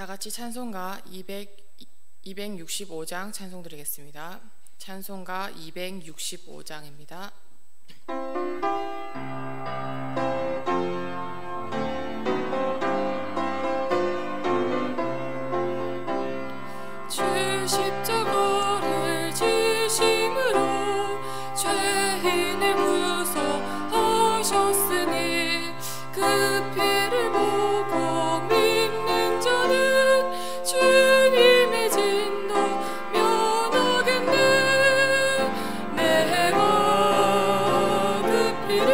다 같이 찬송가 265장 찬송 드리겠습니다. 찬송가 265장입니다. 주 십자가를 지심으로 죄인을 구속하셨으니 그 피를 보고 믿는 자는 주님의 진노 면하겠네. 내가 그 피를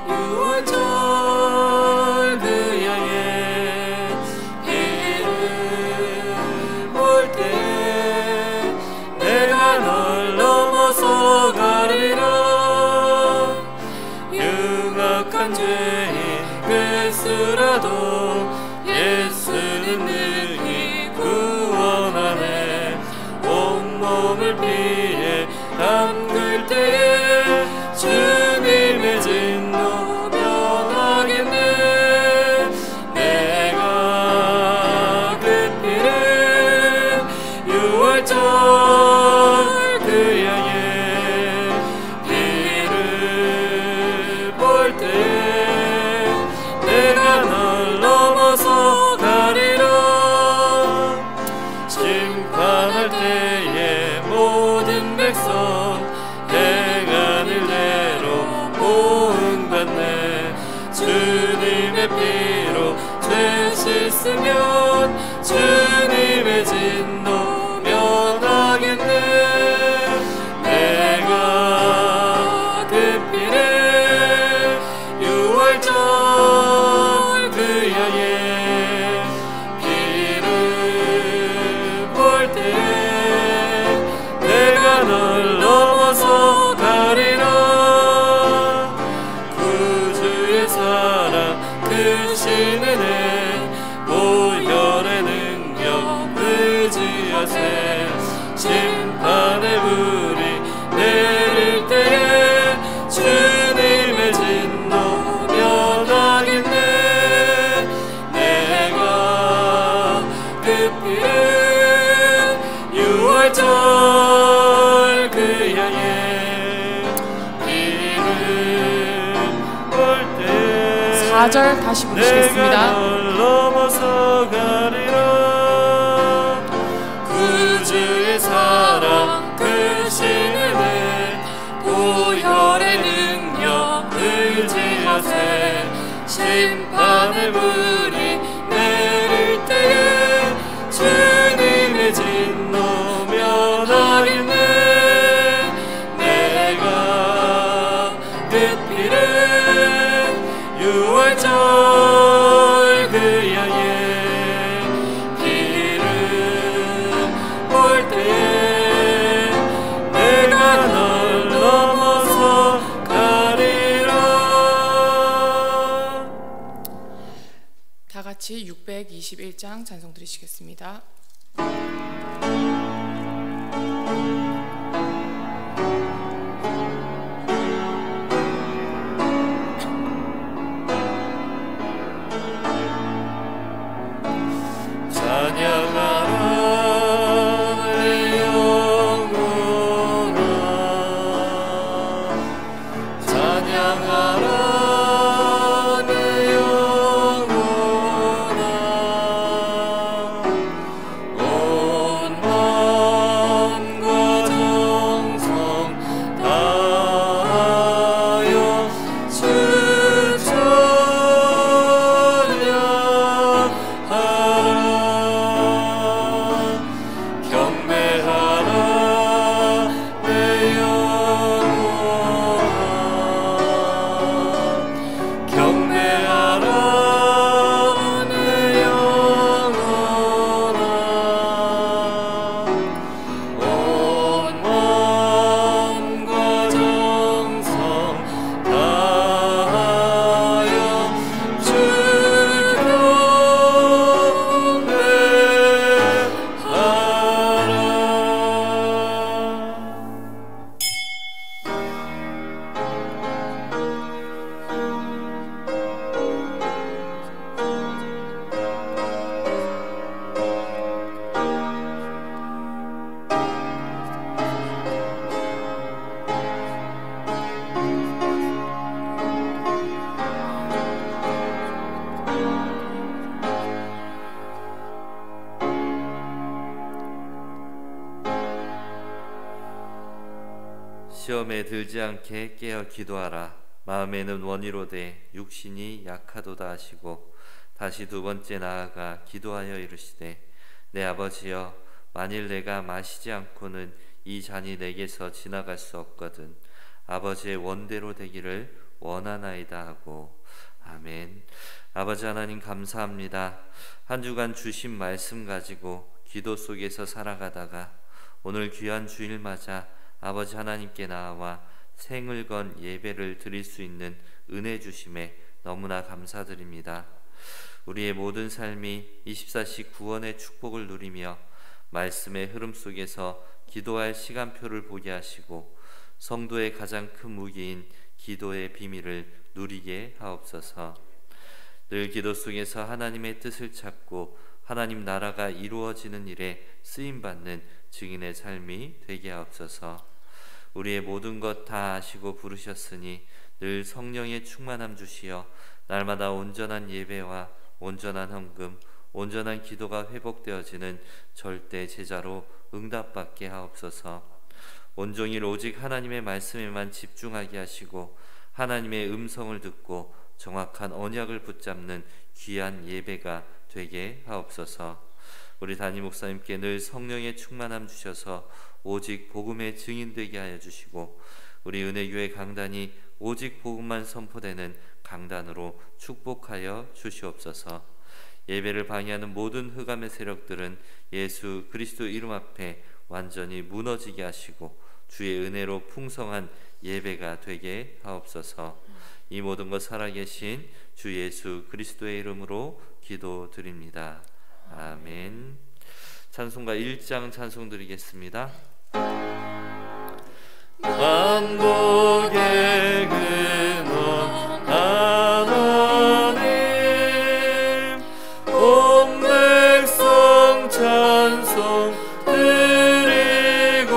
유월절 그 양의 피를 볼 때 내가 널 넘어서 가리라. 흉악한 죄인 그수라도 예수님 능히 구원하네. 온몸을 피에 담글 때에 주님의 진노 면하겠네. 내가 그 피를 유월절 그 양의 피를 볼 때 내가 널 넘어서 가리라. 심판할 때에 모든 백성 행하는 대로 보응받네. 주님의 피로 죄 씻으면 주님의 진노 면하겠네. 내가 그 피를 유월절 그 양의 피를 볼 때 내가 널 넘어서 가리라. 구주의 사랑 크신 은혜 보혈의 능력 의지하세. 심판의 불이 내릴 때에 주님의 진노 면하겠네. 내가 그 피를 유월절 그 양의 피를 볼 때 4절 다시 부르시겠습니다. 내가 널 넘어서 가리라. 구주의 사랑 크신 은혜 보혈의 능력 의지하세. 심판의 불이 내릴 때에 주님의 진노 면하겠네. 내가 그 피를 유월절 그 양의 피를 볼 때 내가 널 넘어서 가리라. 다 같이 621장 찬송 드리시겠습니다. 찬양하라 내 영혼아. 찬양하라 내 영혼아. 온 마음과 시험에 들지 않게 깨어 기도하라. 마음에는 원이로되 육신이 약하도다 하시고 다시 두 번째 나아가 기도하여 이르시되 내 아버지여 만일 내가 마시지 않고는 이 잔이 내게서 지나갈 수 없거든 아버지의 원대로 되기를 원하나이다 하고. 아멘. 아버지 하나님 감사합니다. 한 주간 주신 말씀 가지고 기도 속에서 살아가다가 오늘 귀한 주일 맞아 아버지 하나님께 나와 생을 건 예배를 드릴 수 있는 은혜 주심에 너무나 감사드립니다. 우리의 모든 삶이 24시 구원의 축복을 누리며 말씀의 흐름 속에서 기도할 시간표를 보게 하시고 성도의 가장 큰 무기인 기도의 비밀을 누리게 하옵소서. 늘 기도 속에서 하나님의 뜻을 찾고 하나님 나라가 이루어지는 일에 쓰임받는 증인의 삶이 되게 하옵소서. 우리의 모든 것 다 아시고 부르셨으니 늘 성령의 충만함 주시어 날마다 온전한 예배와 온전한 헌금, 온전한 기도가 회복되어지는 절대 제자로 응답받게 하옵소서. 온종일 오직 하나님의 말씀에만 집중하게 하시고 하나님의 음성을 듣고 정확한 언약을 붙잡는 귀한 예배가 되게 하옵소서. 우리 담임 목사님께 늘 성령의 충만함 주셔서 오직 복음의 증인되게 하여 주시고 우리 은혜교회 강단이 오직 복음만 선포되는 강단으로 축복하여 주시옵소서. 예배를 방해하는 모든 흑암의 세력들은 예수 그리스도 이름 앞에 완전히 무너지게 하시고 주의 은혜로 풍성한 예배가 되게 하옵소서. 이 모든 것 살아계신 주 예수 그리스도의 이름으로 기도드립니다. 아멘. 찬송가 1장 찬송 드리겠습니다. 만복의 근원 하나님 온 백성 찬송 드리고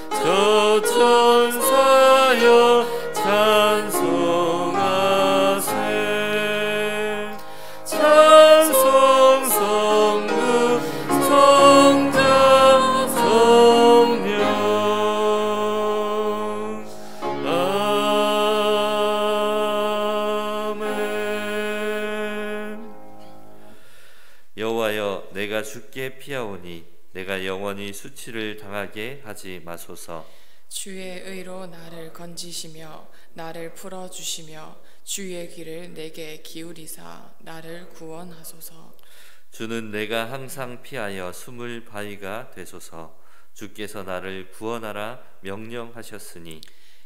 저 천사여 찬송하세. 찬송 성부 성자 성령 아멘. 여호와여 내가 주께 피하오니 내가 영원히 수치를 당하게 하지 마소서. 주의 의로 나를 건지시며 나를 풀어주시며 주의 귀를 내게 기울이사 나를 구원하소서. 주는 내가 항상 피하여 숨을 바위가 되소서. 주께서 나를 구원하라 명령하셨으니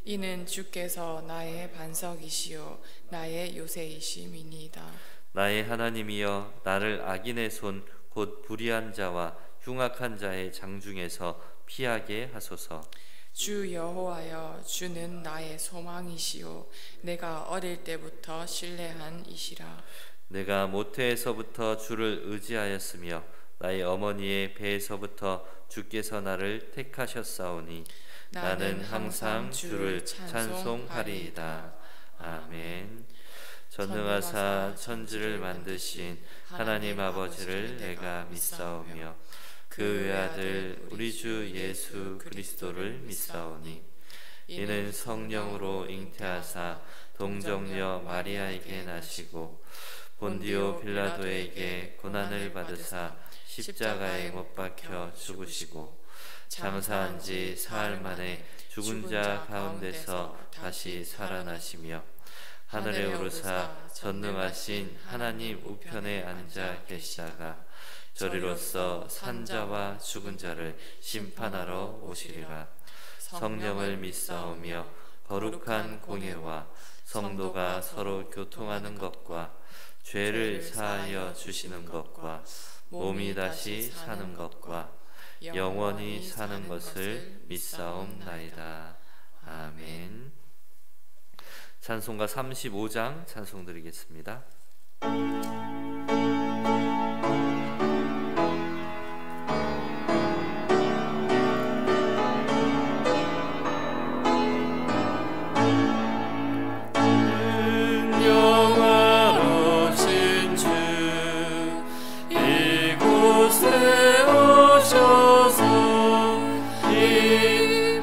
이는 주께서 나의 반석이시요 나의 요새이심이니이다. 나의 하나님이여 나를 악인의 손 곧 불의한 자와 흉악한 자의 장중에서 피하게 하소서. 주 여호와여 주는 나의 소망이시요 내가 어릴 때부터 신뢰한 이시라. 내가 모태에서부터 주를 의지하였으며 나의 어머니의 배에서부터 주께서 나를 택하셨사오니 나는 항상 주를 찬송하리이다. 아멘. 전능하사 천지를 만드신 하나님 아버지를 내가 믿사오며 그 외아들 우리 주 예수 그리스도를 믿사오니 이는 성령으로 잉태하사 동정녀 마리아에게 나시고 본디오 빌라도에게 고난을 받으사 십자가에 못 박혀 죽으시고 장사한 지 사흘 만에 죽은 자 가운데서 다시 살아나시며 하늘에 오르사 전능하신 하나님 우편에 앉아 계시다가 저리로서 산자와 죽은 자를 심판하러 오시리라. 성령을 믿사오며 거룩한 공예와 성도가 서로 교통하는 것과 죄를 사하여 주시는 것과 몸이 다시 사는 것과 영원히 사는 것을 믿사옵나이다. 아멘. 찬송가 35장 찬송 드리겠습니다. 영화로우신 주 이곳에 오셔서 이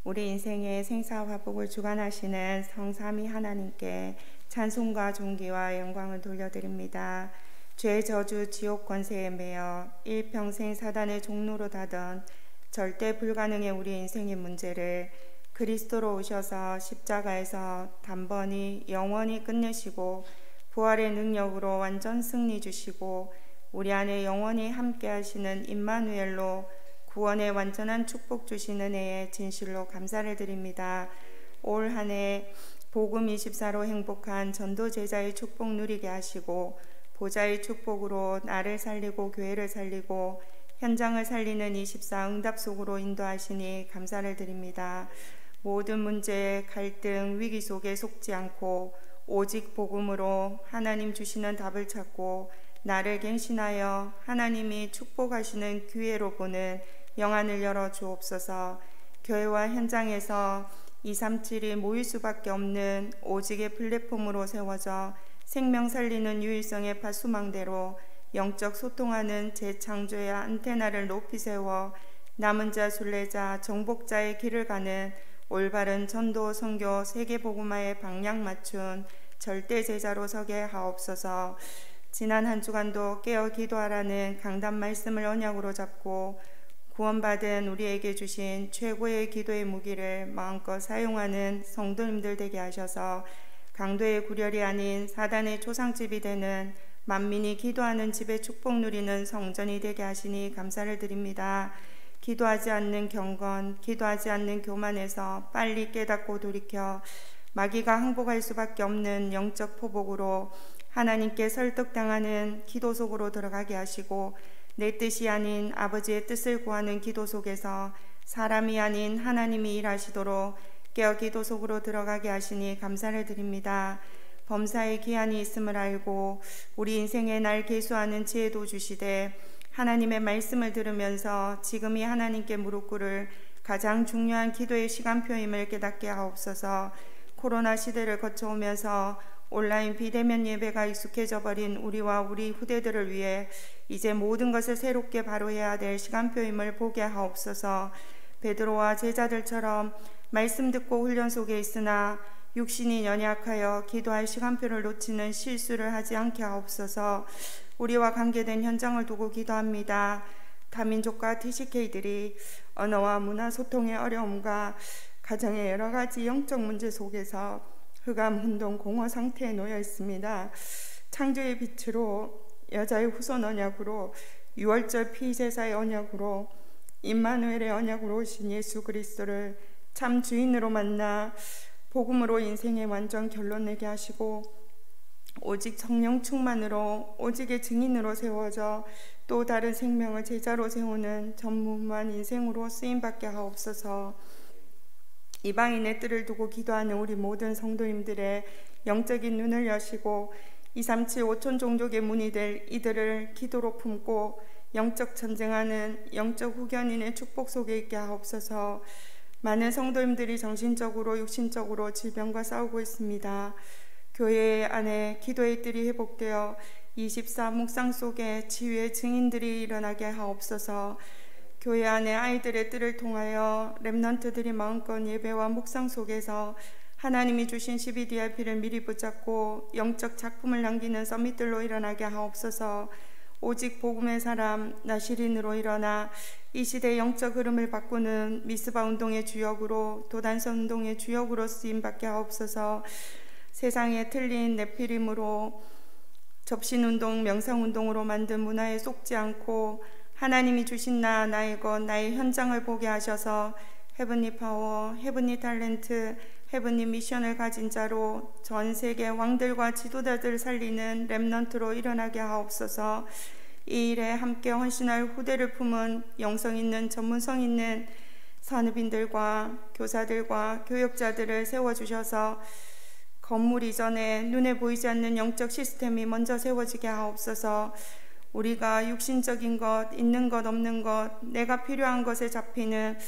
우리 인생의 생사 화복을 주관하시는 성삼위 하나님께 찬송과 존귀와 영광을 돌려드립니다. 죄 저주 지옥 권세에 매여 일평생 사단의 종로로 다던 절대 불가능의 우리 인생의 문제를 그리스도로 오셔서 십자가에서 단번에 영원히 끝내시고 부활의 능력으로 완전 승리 주시고 우리 안에 영원히 함께 하시는 임마누엘로 구원의 완전한 축복 주신 은혜에 진실로 감사를 드립니다. 올 한 해 복음 24로 행복한 전도 제자의 축복 누리게 하시고 보좌의 축복으로 나를 살리고 교회를 살리고 현장을 살리는 24 응답 속으로 인도하시니 감사를 드립니다. 모든 문제, 갈등, 위기 속에 속지 않고 오직 복음으로 하나님 주시는 답을 찾고 나를 갱신하여 하나님이 축복하시는 기회로 보는 영안을 열어 주옵소서. 교회와 현장에서 237이 모일 수밖에 없는 오직의 플랫폼으로 세워져 생명 살리는 유일성의 파수망대로 영적 소통하는 재창조의 안테나를 높이 세워 남은 자, 순례자, 정복자의 길을 가는 올바른 전도, 선교, 세계복음화에 방향 맞춘 절대 제자로 서게 하옵소서. 지난 한 주간도 깨어 기도하라는 강단 말씀을 언약으로 잡고 구원받은 우리에게 주신 최고의 기도의 무기를 마음껏 사용하는 성도님들 되게 하셔서 강도의 구렬이 아닌 사단의 초상집이 되는 만민이 기도하는 집에 축복 누리는 성전이 되게 하시니 감사를 드립니다. 기도하지 않는 경건, 기도하지 않는 교만에서 빨리 깨닫고 돌이켜 마귀가 항복할 수밖에 없는 영적 포복으로 하나님께 설득당하는 기도 속으로 들어가게 하시고 내 뜻이 아닌 아버지의 뜻을 구하는 기도 속에서 사람이 아닌 하나님이 일하시도록 깨어 기도 속으로 들어가게 하시니 감사를 드립니다. 범사에 기한이 있음을 알고 우리 인생의 날 계수하는 지혜도 주시되 하나님의 말씀을 들으면서 지금이 하나님께 무릎 꿇을 가장 중요한 기도의 시간표임을 깨닫게 하옵소서. 코로나 시대를 거쳐오면서 온라인 비대면 예배가 익숙해져 버린 우리와 우리 후대들을 위해 이제 모든 것을 새롭게 바로 해야 될 시간표임을 보게 하옵소서. 베드로와 제자들처럼 말씀 듣고 훈련 속에 있으나 육신이 연약하여 기도할 시간표를 놓치는 실수를 하지 않게 하옵소서. 우리와 관계된 현장을 두고 기도합니다. 다민족과 TCK들이 언어와 문화 소통의 어려움과 가정의 여러 가지 영적 문제 속에서 흑암, 혼돈, 공허 상태에 놓여 있습니다. 창조의 빛으로 여자의 후손 언약으로 유월절 피제사의 언약으로 임마누엘의 언약으로 오신 예수 그리스도를 참 주인으로 만나 복음으로 인생의 완전 결론 내게 하시고 오직 성령 충만으로 오직의 증인으로 세워져 또 다른 생명을 제자로 세우는 전무후무한 인생으로 쓰임받게 하옵소서. 이방인의 뜰을 두고 기도하는 우리 모든 성도님들의 영적인 눈을 여시고 237 5천 종족의 문이 될 이들을 기도로 품고 영적 전쟁하는 영적 후견인의 축복 속에 있게 하옵소서. 많은 성도님들이 정신적으로 육신적으로 질병과 싸우고 있습니다. 교회 안에 기도의 뜰이 회복되어 24 묵상 속에 치유의 증인들이 일어나게 하옵소서. 교회 안에 아이들의 뜰을 통하여 렘넌트들이 마음껏 예배와 묵상 속에서 하나님이 주신 CBDRP를 미리 붙잡고 영적 작품을 남기는 서밋들로 일어나게 하옵소서. 오직 복음의 사람 나시린으로 일어나 이 시대의 영적 흐름을 바꾸는 미스바 운동의 주역으로 도단선 운동의 주역으로 쓰임받게 하옵소서. 세상에 틀린 네피림으로 접신운동, 명상운동으로 만든 문화에 속지 않고 하나님이 주신 나의 것, 나의 현장을 보게 하셔서 헤븐리 파워, 헤븐리 탤런트, 헤븐리 미션을 가진 자로 전 세계 왕들과 지도자들을 살리는 렘넌트로 일어나게 하옵소서. 이 일에 함께 헌신할 후대를 품은 영성 있는 전문성 있는 산업인들과 교사들과 교역자들을 세워주셔서 건물 이전에 눈에 보이지 않는 영적 시스템이 먼저 세워지게 하옵소서. 우리가 육신적인 것, 있는 것, 없는 것, 내가 필요한 것에 잡히는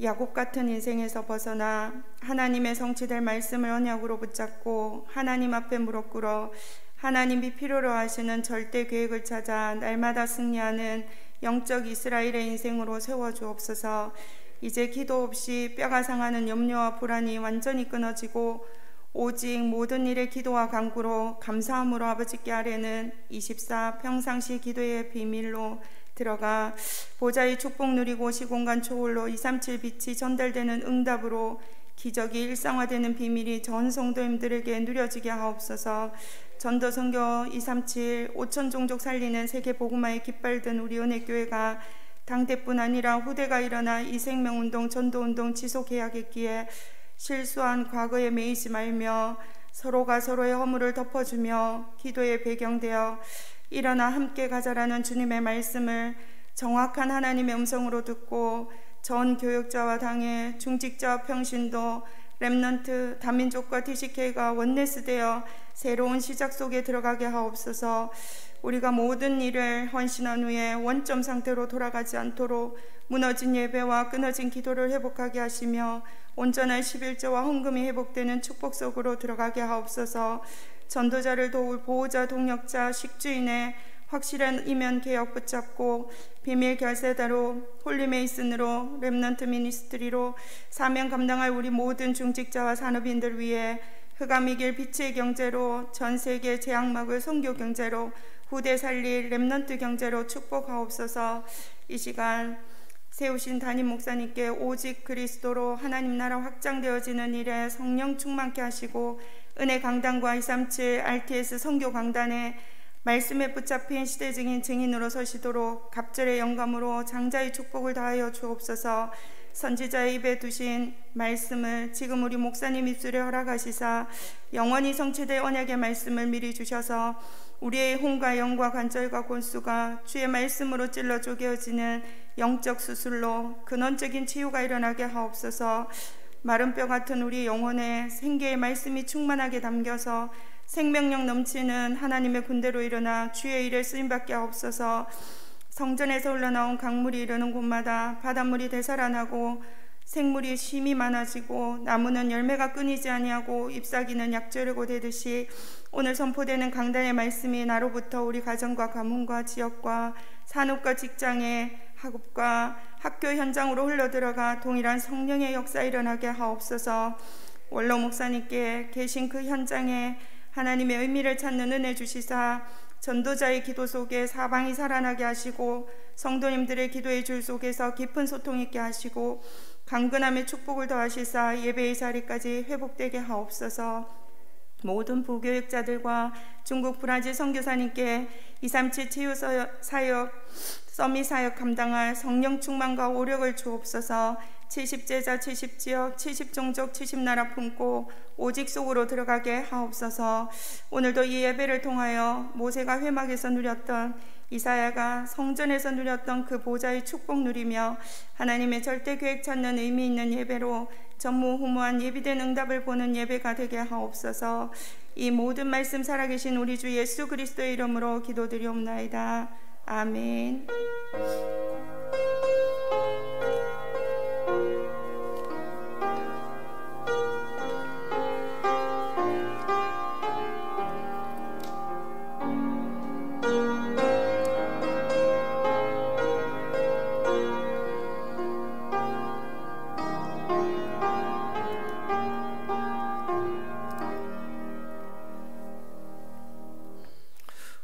야곱 같은 인생에서 벗어나 하나님의 성취될 말씀을 언약으로 붙잡고 하나님 앞에 무릎 꿇어 하나님이 필요로 하시는 절대 계획을 찾아 날마다 승리하는 영적 이스라엘의 인생으로 세워주옵소서. 이제 기도 없이 뼈가 상하는 염려와 불안이 완전히 끊어지고 오직 모든 일에 기도와 간구로 감사함으로 아버지께 아뢰는 24 평상시 기도의 비밀로 들어가 보좌의 축복 누리고 시공간 초월로 237 빛이 전달되는 응답으로 기적이 일상화되는 비밀이 전 성도님들에게 누려지게 하옵소서. 전도 선교 237 5천 종족 살리는 세계 복음화의 깃발 든 우리 은혜교회가 당대뿐 아니라 후대가 일어나 이 생명운동 전도운동 지속해야겠기에 실수한 과거에 매이지 말며 서로가 서로의 허물을 덮어주며 기도의 배경되어 일어나 함께 가자라는 주님의 말씀을 정확한 하나님의 음성으로 듣고 전 교역자와 당의 중직자와 평신도 렘넌트 다민족과 TCK가 원네스 되어 새로운 시작 속에 들어가게 하옵소서. 우리가 모든 일을 헌신한 후에 원점 상태로 돌아가지 않도록 무너진 예배와 끊어진 기도를 회복하게 하시며 온전한 11조와 헌금이 회복되는 축복 속으로 들어가게 하옵소서. 전도자를 도울 보호자, 동역자, 식주인의 확실한 이면 개혁 붙잡고 비밀 결세대로 홀리메이슨으로 렘넌트 미니스트리로 사명 감당할 우리 모든 중직자와 산업인들 위해 흑암 이길 빛의 경제로 전 세계 재앙막을 선교 경제로 후대 살릴 렘넌트 경제로 축복하옵소서. 이 시간 세우신 담임 목사님께 오직 그리스도로 하나님 나라 확장되어지는 일에 성령 충만케 하시고 은혜 강단과 237 RTS 선교 강단에 말씀에 붙잡힌 시대 증인으로 서시도록 갑절의 영감으로 장자의 축복을 다하여 주옵소서. 선지자의 입에 두신 말씀을 지금 우리 목사님 입술에 허락하시사 영원히 성취될 언약의 말씀을 미리 주셔서 우리의 혼과 영과 관절과 골수가 주의 말씀으로 찔러 쪼개어지는 영적 수술로 근원적인 치유가 일어나게 하옵소서. 마른 뼈 같은 우리 영혼에 생계의 말씀이 충만하게 담겨서 생명력 넘치는 하나님의 군대로 일어나 주의 일에 쓰임받게 하옵소서. 성전에서 흘러나온 강물이 이르는 곳마다 바닷물이 되살아나고 생물이 심이 많아지고 나무는 열매가 끊이지 아니하고 잎사귀는 약재르고 되듯이 오늘 선포되는 강단의 말씀이 나로부터 우리 가정과 가문과 지역과 산업과 직장의 학업과 학교 현장으로 흘러들어가 동일한 성령의 역사 일어나게 하옵소서. 원로 목사님께 계신 그 현장에 하나님의 의미를 찾는 은혜 주시사 전도자의 기도 속에 사방이 살아나게 하시고 성도님들의 기도의 줄 속에서 깊은 소통 있게 하시고 강건함의 축복을 더하시사 예배의 자리까지 회복되게 하옵소서. 모든 부교육자들과 중국 브라질 선교사님께 237 치유사역 서밋 사역 감당할 성령 충만과 오력을 주옵소서. 70제자 70지역 70종족 70나라 품고 오직 속으로 들어가게 하옵소서. 오늘도 이 예배를 통하여 모세가 회막에서 누렸던 이사야가 성전에서 누렸던 그 보좌의 축복 누리며 하나님의 절대 계획 찾는 의미 있는 예배로 전무후무한 예비된 응답을 보는 예배가 되게 하옵소서. 이 모든 말씀 살아계신 우리 주 예수 그리스도의 이름으로 기도드리옵나이다. 아멘.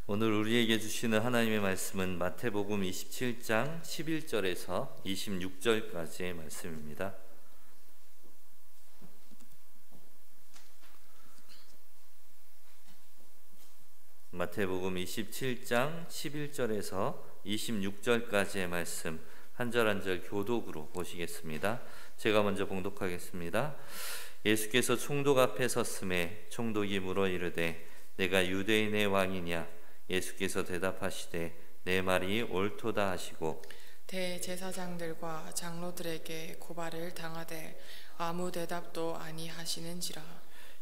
오늘 우리에게 주시는 하나님의 말씀은 마태복음 27장 11절에서 26절까지의 말씀입니다. 마태복음 27장 11절에서 26절까지의 말씀 한 절 한 절 교독으로 보시겠습니다. 제가 먼저 봉독하겠습니다. 예수께서 총독 앞에 섰음에 총독이 물어 이르되 내가 유대인의 왕이냐? 예수께서 대답하시되 내 말이 옳도다 하시고 대제사장들과 장로들에게 고발을 당하되 아무 대답도 아니하시는지라.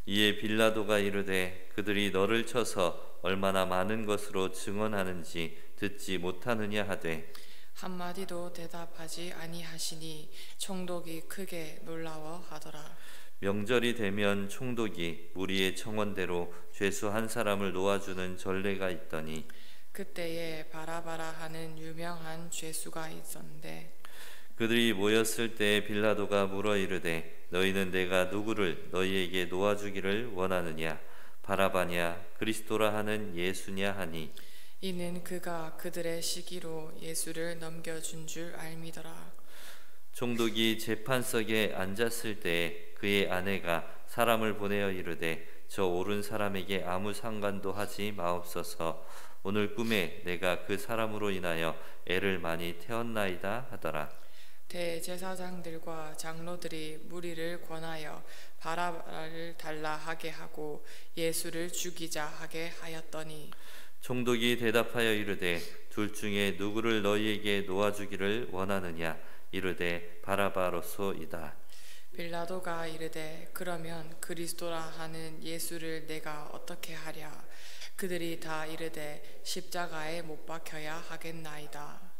이에 빌라도가 이르되 그들이 너를 쳐서 얼마나 많은 것으로 증언하는지 듣지 못하느냐 하되 한마디도 대답하지 아니하시니 총독이 크게 놀라워하더라. 명절이 되면 총독이 무리의 청원대로 죄수 한 사람을 놓아주는 전례가 있더니 그때에 바라바라 하는 유명한 죄수가 있었는데 그들이 모였을 때 빌라도가 물어 이르되 너희는 내가 누구를 너희에게 놓아주기를 원하느냐 바라바냐 그리스도라 하는 예수냐 하니 이는 그가 그들의 시기로 예수를 넘겨준 줄 알미더라. 총독이 재판석에 앉았을 때 그의 아내가 사람을 보내어 이르되 저 오른 사람에게 아무 상관도 하지 마옵소서. 오늘 꿈에 내가 그 사람으로 인하여 애를 많이 태웠나이다 하더라. 대제사장들과 장로들이 무리를 권하여 바라바를 달라 하게 하고 예수를 죽이자 하게 하였더니 총독이 대답하여 이르되 둘 중에 누구를 너희에게 놓아주기를 원하느냐 이르되 바라바로소이다. 빌라도가 이르되 그러면 그리스도라 하는 예수를 내가 어떻게 하랴. 그들이 다 이르되 십자가에 못 박혀야 하겠나이다.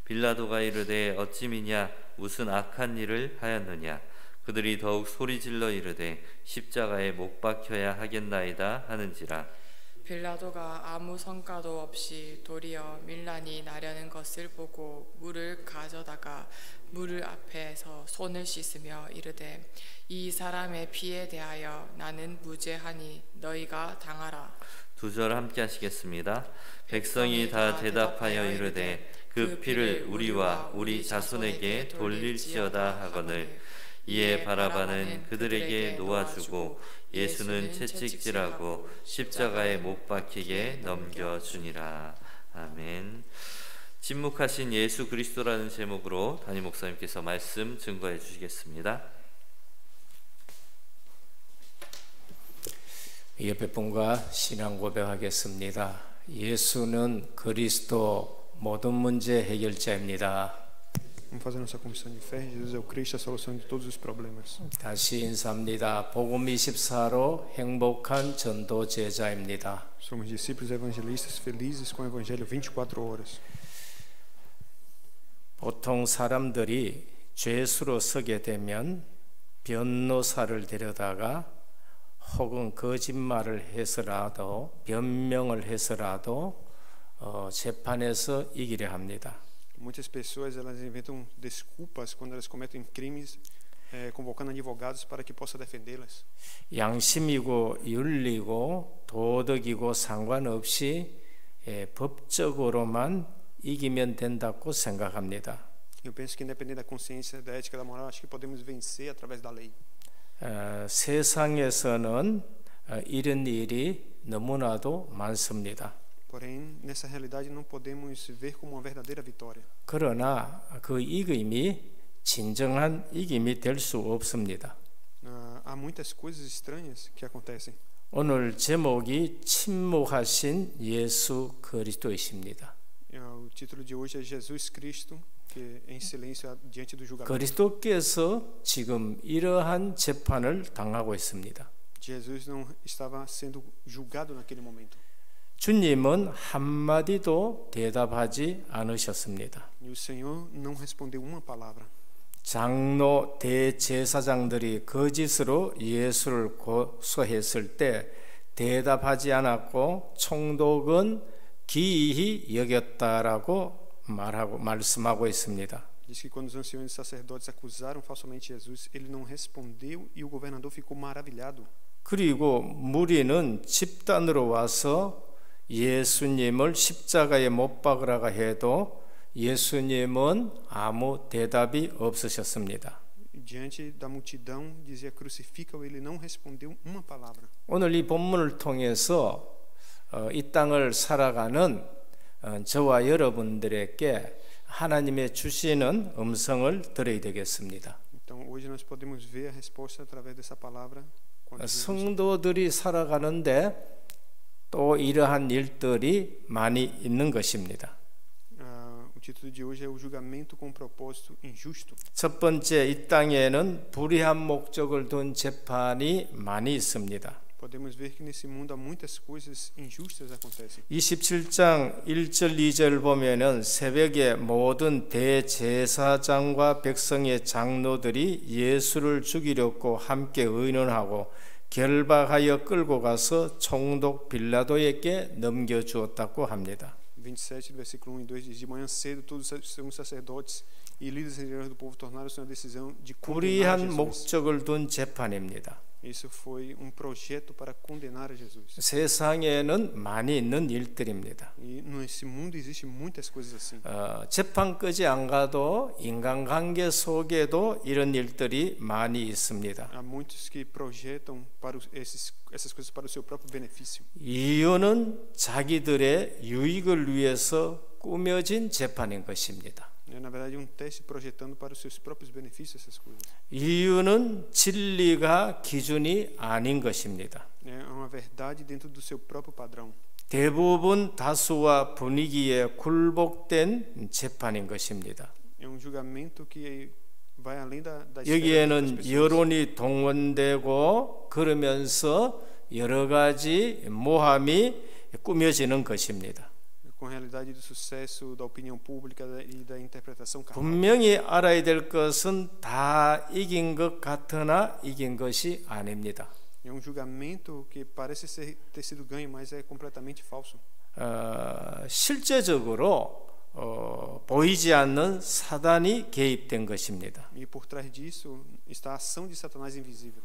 빌라도가 이르되 어찌미냐 무슨 악한 일을 하였느냐. 그들이 더욱 소리질러 이르되 십자가에 못 박혀야 하겠나이다 하는지라. 빌라도가 아무 성과도 없이 도리어 밀란이 나려는 것을 보고 물을 가져다가 물 앞에서 손을 씻으며 이르되 이 사람의 피에 대하여 나는 무죄하니 너희가 당하라. 두 절 함께 하시겠습니다. 백성이 다 대답하여 이르되 그 피를 우리와 우리 자손에게 돌릴지어다 하거늘 이에 바라바는 그들에게 놓아주고 예수는 채찍질하고 십자가에 못 박히게 넘겨주니라. 아멘. 침묵하신 예수 그리스도라는 제목으로 담임 목사님께서 말씀 증거해 주시겠습니다. 옆에 분과 신앙 고백하겠습니다. 예수는 그리스도 모든 문제 해결자입니다. Vamos fazer nossa confissão de fé. Jesus é o Cristo, a solução de todos os problemas. 다시 인사합니다. 복음 24로 행복한 전도 제자입니다. Somos discípulos evangelistas felizes com o evangelho 24 horas. 보통 사람들이 죄수로 서게 되면 변호사를 데려다가 혹은 거짓말을 해서라도 변명을 해서라도 재판에서 이기려 합니다. Muitas pessoas elas inventam desculpas quando elas cometem crimes, convocando advogados para que possa defendê-las. 양심이고 윤리고 도덕이고 상관없이 법적으로만 이기면 된다고 생각합니다. Eu penso que independente da consciência, da ética, da moral, acho que podemos vencer através da lei. 세상에서는 이런 일이 너무나도 많습니다. Porém, nessa realidade não podemos ver como uma verdadeira vitória. 그러나 그 이김이 진정한 이김이 될 수 없습니다. Há muitas coisas estranhas que acontecem. 오늘 제목이 침묵하신 예수 그리스도이십니다. O título de hoje é Jesus Cristo, que é em silêncio diante do julgamento. 그리스도께서 지금 이러한 재판을 당하고 있습니다. Jesus não estava sendo julgado naquele momento. 주님은 한마디도 대답하지 않으셨습니다. E o Senhor não respondeu uma palavra. 장로 대제사장들이 거짓으로 예수를 고소했을 때 대답하지 않았고 총독은 기이히 여겼다라고 말씀하고 있습니다. Diz que quando os anciões e sacerdotes acusaram falsamente Jesus, ele não respondeu e o governador ficou maravilhado. 그리고 무리는 집단으로 와서 예수님을 십자가에 못 박으라고 해도 예수님은 아무 대답이 없으셨습니다. Diante da multidão dizia crucifica-o, ele não respondeu uma palavra. 오늘 이 본문을 통해서 이 땅을 살아가는 저와 여러분들에게 하나님의 주시는 음성을 들어야 되겠습니다. Então hoje nós podemos ver a resposta através dessa palavra. 성도들이 살아가는데 또 이러한 일들이 많이 있는 것입니다. O título de hoje é o julgamento com propósito injusto. 첫 번째, 이 땅에는 불의한 목적을 둔 재판이 많이 있습니다. Podemos ver que nesse mundo há muitas coisas injustas acontecem. 27장 1절 2절 보면은 새벽에 모든 대제사장과 백성의 장로들이 예수를 죽이려고 함께 의논하고 결박하여 끌고 가서 총독 빌라도에게 넘겨주었다고 합니다. 27, versículo 1 e 2 diz: De manhã cedo todos os sacerdotes e líderes religiosos do povo tornaram-se uma decisão de condenar 불의한 Jesus. 목적을 둔 재판입니다. Isso foi um projeto para condenar a Jesus. 세상에는 많이 있는 일들입니다. E nesse mundo existe muitas coisas assim. 재판까지 안 가도 인간관계 속에도 이런 일들이 많이 있습니다. Há muitos que projetam para essas coisas para o seu próprio benefício. 이유는 자기들의 유익을 위해서 꾸며진 재판인 것입니다. É na verdade um teste projetando para os seus próprios benefícios essas coisas. 이유는 진리가 기준이 아닌 것입니다. É uma verdade dentro do seu próprio padrão. 대부분 다수와 분위기에 굴복된 재판인 것입니다. É um julgamento que vai além da esfera das 여기에는 pessoas. 여론이 동원되고 그러면서 여러 가지 모함이 꾸며지는 것입니다. Com a realidade do sucesso da opinião pública e da interpretação carnal. 분명히 알아야 될 것은 다 이긴 것 같으나 이긴 것이 아닙니다. É um julgamento que parece ter sido ganho, mas é completamente falso. 실제적으로 보이지 않는 사단이 개입된 것입니다. E por trás disso está a ação de Satanás invisível.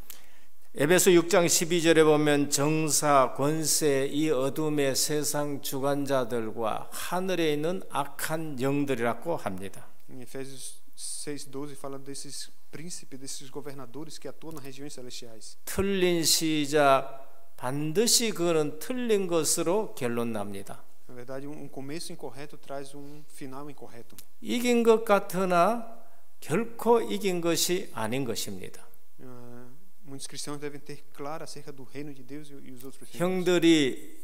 에베소 6장 12절에 보면 정사, 권세, 이 어둠의 세상 주관자들과 하늘에 있는 악한 영들이라고 합니다. Em Efésios 6:12 fala desses príncipes, desses governadores que atuam nas regiões celestiais. 틀린 시작, 반드시 그는 틀린 것으로 결론 납니다. Na verdade, um começo incorreto traz um final incorreto. 이긴 것 같으나 결코 이긴 것이 아닌 것입니다. Muitos cristãos devem ter claro acerca do reino de Deus e os outros reinos. 형들이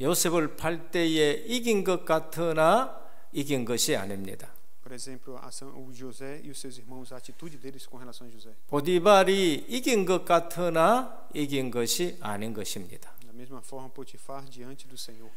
요셉을 팔 때에 이긴 것 같으나 이긴 것이 아닙니다. Por exemplo, o José e os seus irmãos, a atitude deles com relação a José. 보디발이 이긴 것 같으나 이긴 것이 아닌 것입니다. Da mesma forma, Potifar diante do Senhor.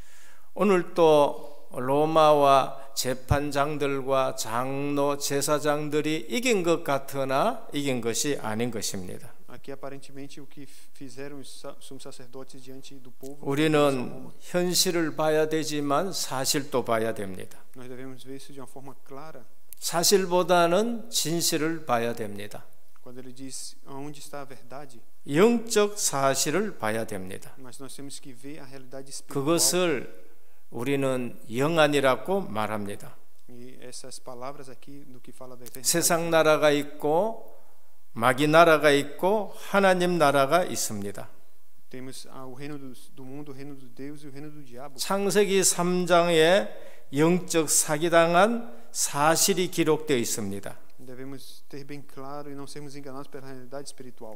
오늘 또 로마와 재판장들과 장로, 제사장들이 이긴 것 같으나 이긴 것이 아닌 것입니다. Aqui aparentemente o que fizeram os sumos sacerdotes diante do povo. 우리는 현실을 봐야 되지만 사실도 봐야 됩니다. Nós devemos ver isso de uma forma clara. 사실보다는 진실을 봐야 됩니다. Quando ele diz aonde está a verdade, 영적 사실을 봐야 됩니다. mas nós temos que ver a realidade espiritual. 그것을 우리는 영안이라고 말합니다. E essas palavras aqui do que fala da eternidade. 세상 나라가 있고 마귀 나라가 있고 하나님 나라가 있습니다. Temos o reino do mundo, o reino de Deus e o reino do diabo. 창세기 3장에 영적 사기당한 사실이 기록되어 있습니다. Devemos ter bem claro e não sermos enganados pela realidade espiritual.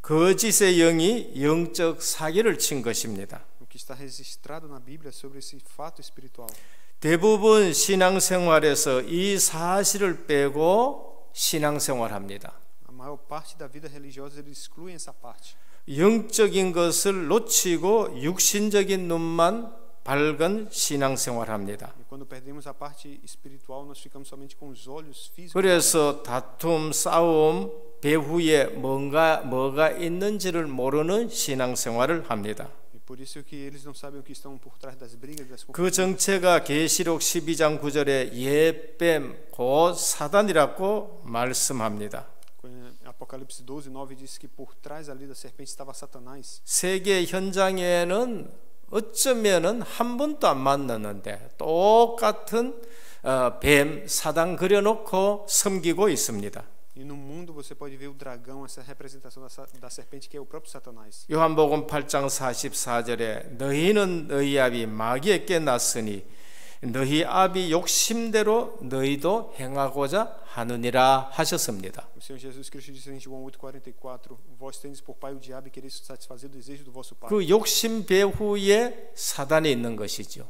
거짓의 영이 영적 사기를 친 것입니다. O que está registrado na Bíblia sobre esse fato espiritual. 대부분 신앙생활에서 이 사실을 빼고 신앙생활합니다. A maior parte da vida religiosa eles excluem essa parte. 영적인 것을 놓치고 육신적인 눈만 밝은 신앙생활합니다. E quando perdemos a parte espiritual, nós ficamos somente com os olhos físicos. 그래서 다툼, 싸움, 배후에 뭐가 있는지를 모르는 신앙생활을 합니다. E por isso que eles não sabem o que estão por trás das brigas, das 그 confusões. 정체가 계시록 12장 9절에 옛뱀 곧 사단이라고 말씀합니다. Apocalipse 12:9 diz que por trás ali da serpente estava Satanás. 세계 현장에는 어쩌면은 한 번도 안 만났는데 똑같은 뱀 사단 그려놓고 섬기고 있습니다. E no mundo você pode ver o dragão, essa representação da serpente que é o próprio Satanás. 요한복음 8장 44절에 너희는 너희 아비 마귀에게 났으니 너희 아비 욕심대로 너희도 행하고자 하느니라 하셨습니다. O Senhor Jesus Cristo disse em João 8:44, vós tendes por pai o diabo e quereis satisfazer o desejo do vosso pai. 그 욕심 배후에 사단이 있는 것이죠.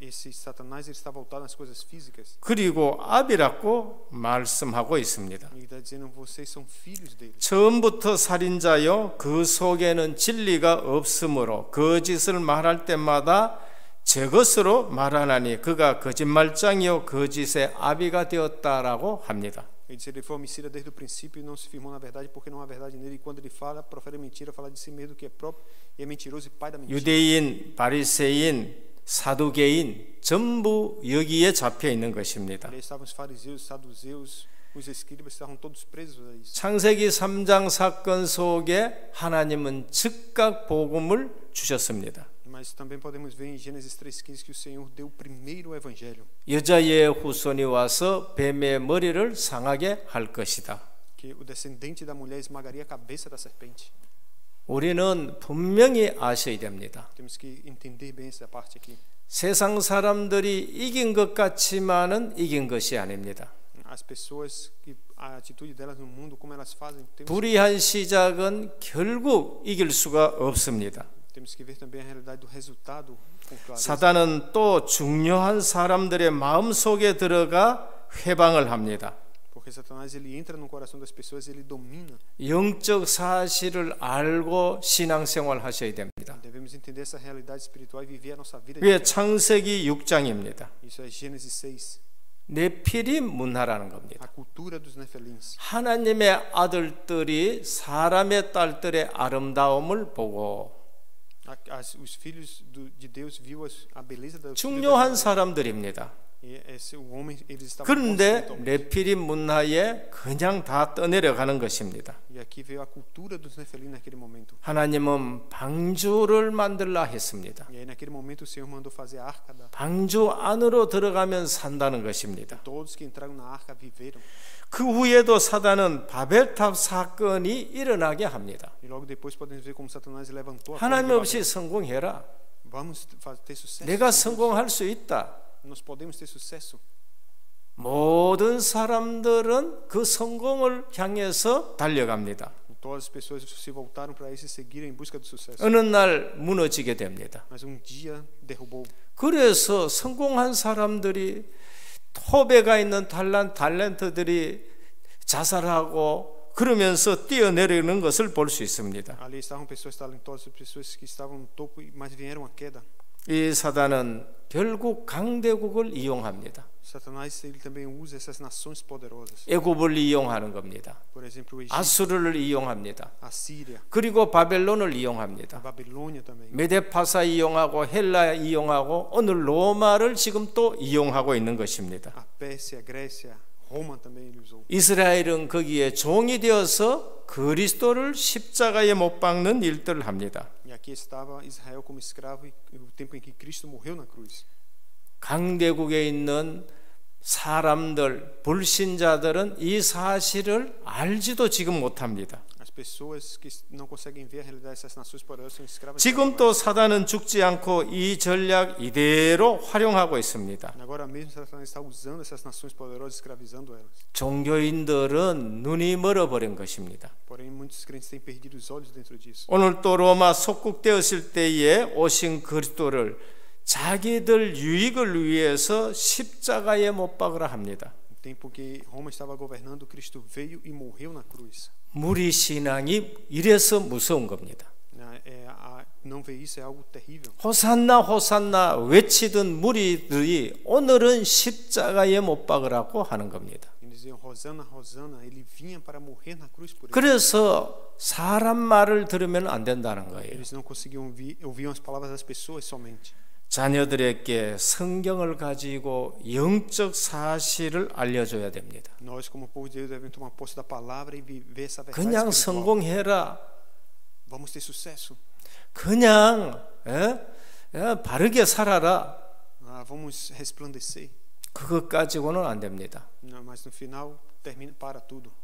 Esse Satanás ele está voltado nas coisas físicas. 그리고 아비라고 말씀하고 있습니다. Ele está dizendo vocês são filhos dele. 처음부터 살인자요 그 속에는 진리가 없으므로 거짓을 말할 때마다 제 것으로 말하나니 그가 거짓말장이요 거짓의 아비가 되었다라고 합니다. Ele disse ele foi homicida desde o princípio e não se firmou na verdade porque não há verdade nele. E quando ele fala, profere mentira, fala de si mesmo que é próprio e é mentiroso e pai da mentira. 유대인, 바리새인, 사두개인 전부 여기에 잡혀 있는 것입니다. Ali estavam os fariseus, os saduceus, os escribas estavam todos presos a isso. 창세기 3장 사건 속에 하나님은 즉각 복음을 주셨습니다. Mas também podemos ver em Gênesis 3:15 que o Senhor deu o primeiro evangelho, 여자의 후손이 와서 뱀의 머리를 상하게 할 것이다. que o descendente da mulher esmagaria a cabeça da serpente. 우리는 분명히 아셔야 됩니다. Temos que entender bem essa parte aqui. 세상 사람들이 이긴 것 같지만은 이긴 것이 아닙니다. As pessoas que a atitude delas no mundo, como elas fazem, 불의한 시작은 결국 이길 수가 없습니다. temos que ver também a realidade do resultado com clareza. 사단은 또 중요한 사람들의 마음 속에 들어가 회방을 합니다. Porque Satanás ele entra no coração das pessoas, ele domina. 영적 사실을 알고 신앙생활 하셔야 됩니다. Devemos entender essa realidade espiritual e viver a nossa vida. 그게 창세기 6장입니다. Isso é Gênesis 6. 네피림 문화라는 겁니다. A cultura dos Nefelins. 하나님의 아들들이 사람의 딸들의 아름다움을 보고 Os filhos de Deus viu a beleza da 중요한 사람들입니다. 그런데 네피림 문화에 그냥 다 떠내려가는 것입니다. 하나님은 방주를 만들라 했습니다. 방주 안으로 들어가면 산다는 것입니다. 그 후에도 사단은 바벨탑 사건이 일어나게 합니다. 하나님 없이 성공해라. 내가 성공할 수 있다. 모든 사람들은 그 성공을 향해서 달려갑니다. 어느 날 무너지게 됩니다. 그래서 성공한 사람들이 톱에가 있는 탤런트들이 자살하고 그러면서 뛰어내리는 것을 볼 수 있습니다. 이 사단은 결국 강대국을 이용합니다. 애굽을 이용하는 겁니다. 아수르를 이용합니다. 그리고 바벨론을 이용합니다. 메데파사 이용하고 헬라 이용하고 오늘 로마를 지금 또 이용하고 있는 것입니다. 이스라엘은 거기에 종이 되어서 그리스도를 십자가에 못 박는 일들을 합니다. 강대국에 있는 사람들, 불신자들은 이 사실을 알지도 지금 못합니다. 지금 또 사단은 죽지 않고 이 전략 이대로 활용하고 있습니다. 종교인들은 눈이 멀어버린 것입니다. 오늘 또 로마 속국되었을 때에 오신 그리스도를 자기들 유익을 위해서 십자가에 못 박으라 합니다. 무리 신앙이 이래서 무서운 겁니다. 호산나 호산나 외치던 무리들이 오늘은 십자가에 못 박으라고 하는 겁니다. 그래서 사람 말을 들으면 안 된다는 거예요. 자녀들에게 성경을 가지고 영적 사실을 알려줘야 됩니다. 그냥 성공해라. 그냥 바르게 살아라. 그것 가지고는 안 됩니다.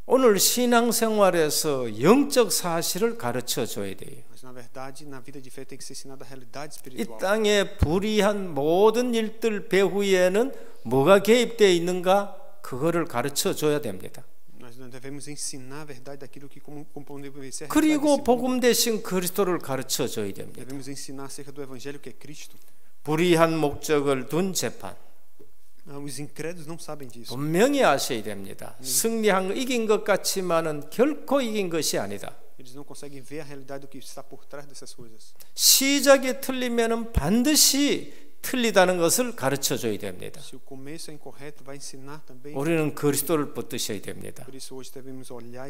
오늘 신앙생활에서 영적 사실을 가르쳐 줘야 돼요. 이 땅의 불의한 모든 일들 배후에는 뭐가 개입되어 있는가? 그거를 가르쳐 줘야 됩니다. 그리고 복음 대신 그리스도를 가르쳐 줘야 됩니다. 불의한 목적을 둔 재판. 분명히 아셔야 됩니다. 승리한 거 이긴 것 같지만은 결코 이긴 것이 아니다. 시작이 틀리면은 반드시 틀리다는 것을 가르쳐 줘야 됩니다. 우리는 그리스도를 붙드셔야 됩니다.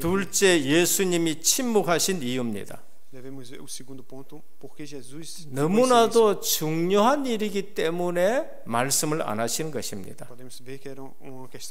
둘째, 예수님이 침묵하신 이유입니다. Devemos ver o segundo ponto, porque Jesus ficou em silêncio. 너무나도 중요한 일이기 때문에 말씀을 안 하시는 것입니다. Podemos ver que era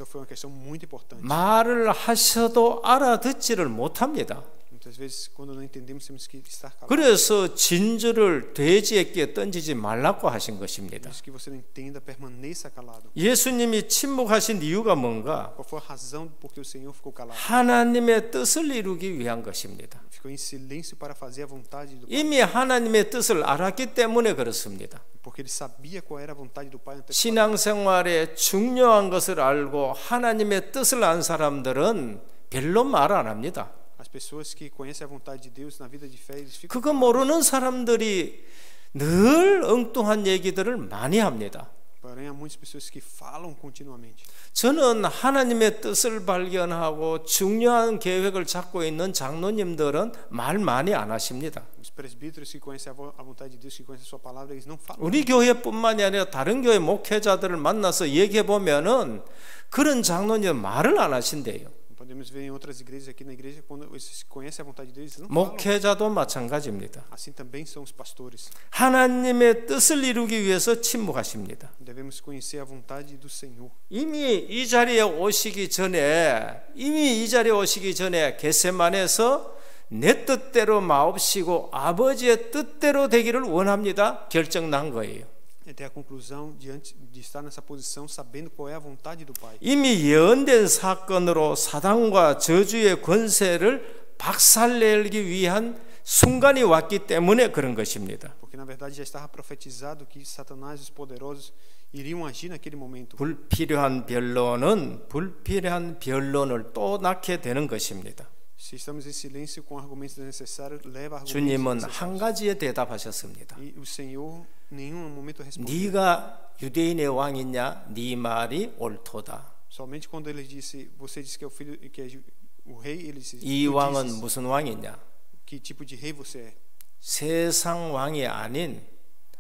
foi uma questão muito importante. 말을 하셔도 알아듣지를 못합니다. Muitas vezes, quando não entendemos, temos que estar calados. 그래서 진주를 돼지에게 던지지 말라고 하신 것입니다. Por isso que você não entenda, permaneça calado. 예수님이 침묵하신 이유가 뭔가? Qual foi a razão por que o Senhor ficou calado? 하나님의 뜻을 이루기 위한 것입니다. Ficou em silêncio para fazer a vontade do Pai. 이미 하나님의 뜻을 알았기 때문에 그렇습니다. Porque ele sabia qual era a vontade do Pai antecipadamente. 신앙생활에 중요한 것을 알고 하나님의 뜻을 안 사람들은 별로 말 안 합니다. As pessoas que conhecem a vontade de Deus na vida de fé, eles ficam. 그거 모르는 사람들이 늘 엉뚱한 얘기들을 많이 합니다. Porém, há muitas pessoas que falam continuamente. 저는 하나님의 뜻을 발견하고 중요한 계획을 잡고 있는 장로님들은 말 많이 안 하십니다. Os presbíteros que conhecem a vontade de Deus, que conhecem a sua palavra, eles não falam. 우리 교회뿐만이 아니라 다른 교회 목회자들을 만나서 얘기해 보면은 그런 장로님 말을 안 하신대요. Podemos ver em outras igrejas aqui na igreja, quando eles conhecem a vontade de Deus, eles não falam. 목회자도 마찬가지입니다. Assim também são os pastores. 하나님의 뜻을 이루기 위해서 침묵하십니다. Devemos conhecer a vontade do Senhor. 이미 이 자리에 오시기 전에 겟세마네에서 내 뜻대로 마옵시고 아버지의 뜻대로 되기를 원합니다. 결정난 거예요. Até a conclusão de estar nessa posição, sabendo qual é a vontade do Pai. 이미 예언된 사건으로 사단과 저주의 권세를 박살내기 위한 순간이 왔기 때문에 그런 것입니다. Porque na verdade já estava profetizado que Satanás e os poderosos iriam agir naquele momento. 불필요한 변론은 불필요한 변론을 또 낳게 되는 것입니다. Se estamos em silêncio com argumentos desnecessários, leva a argumentos 주님은 한 desnecessários. 가지에 대답하셨습니다. E o Senhor em nenhum momento respondeu. 네가 유대인의 왕이냐? 네 말이 옳도다. Somente quando ele disse, você disse que é o filho, que é o rei, ele disse, 이 "Tu 왕은 dizes 무슨 왕이냐? que tipo de rei você é? 세상 왕이 아닌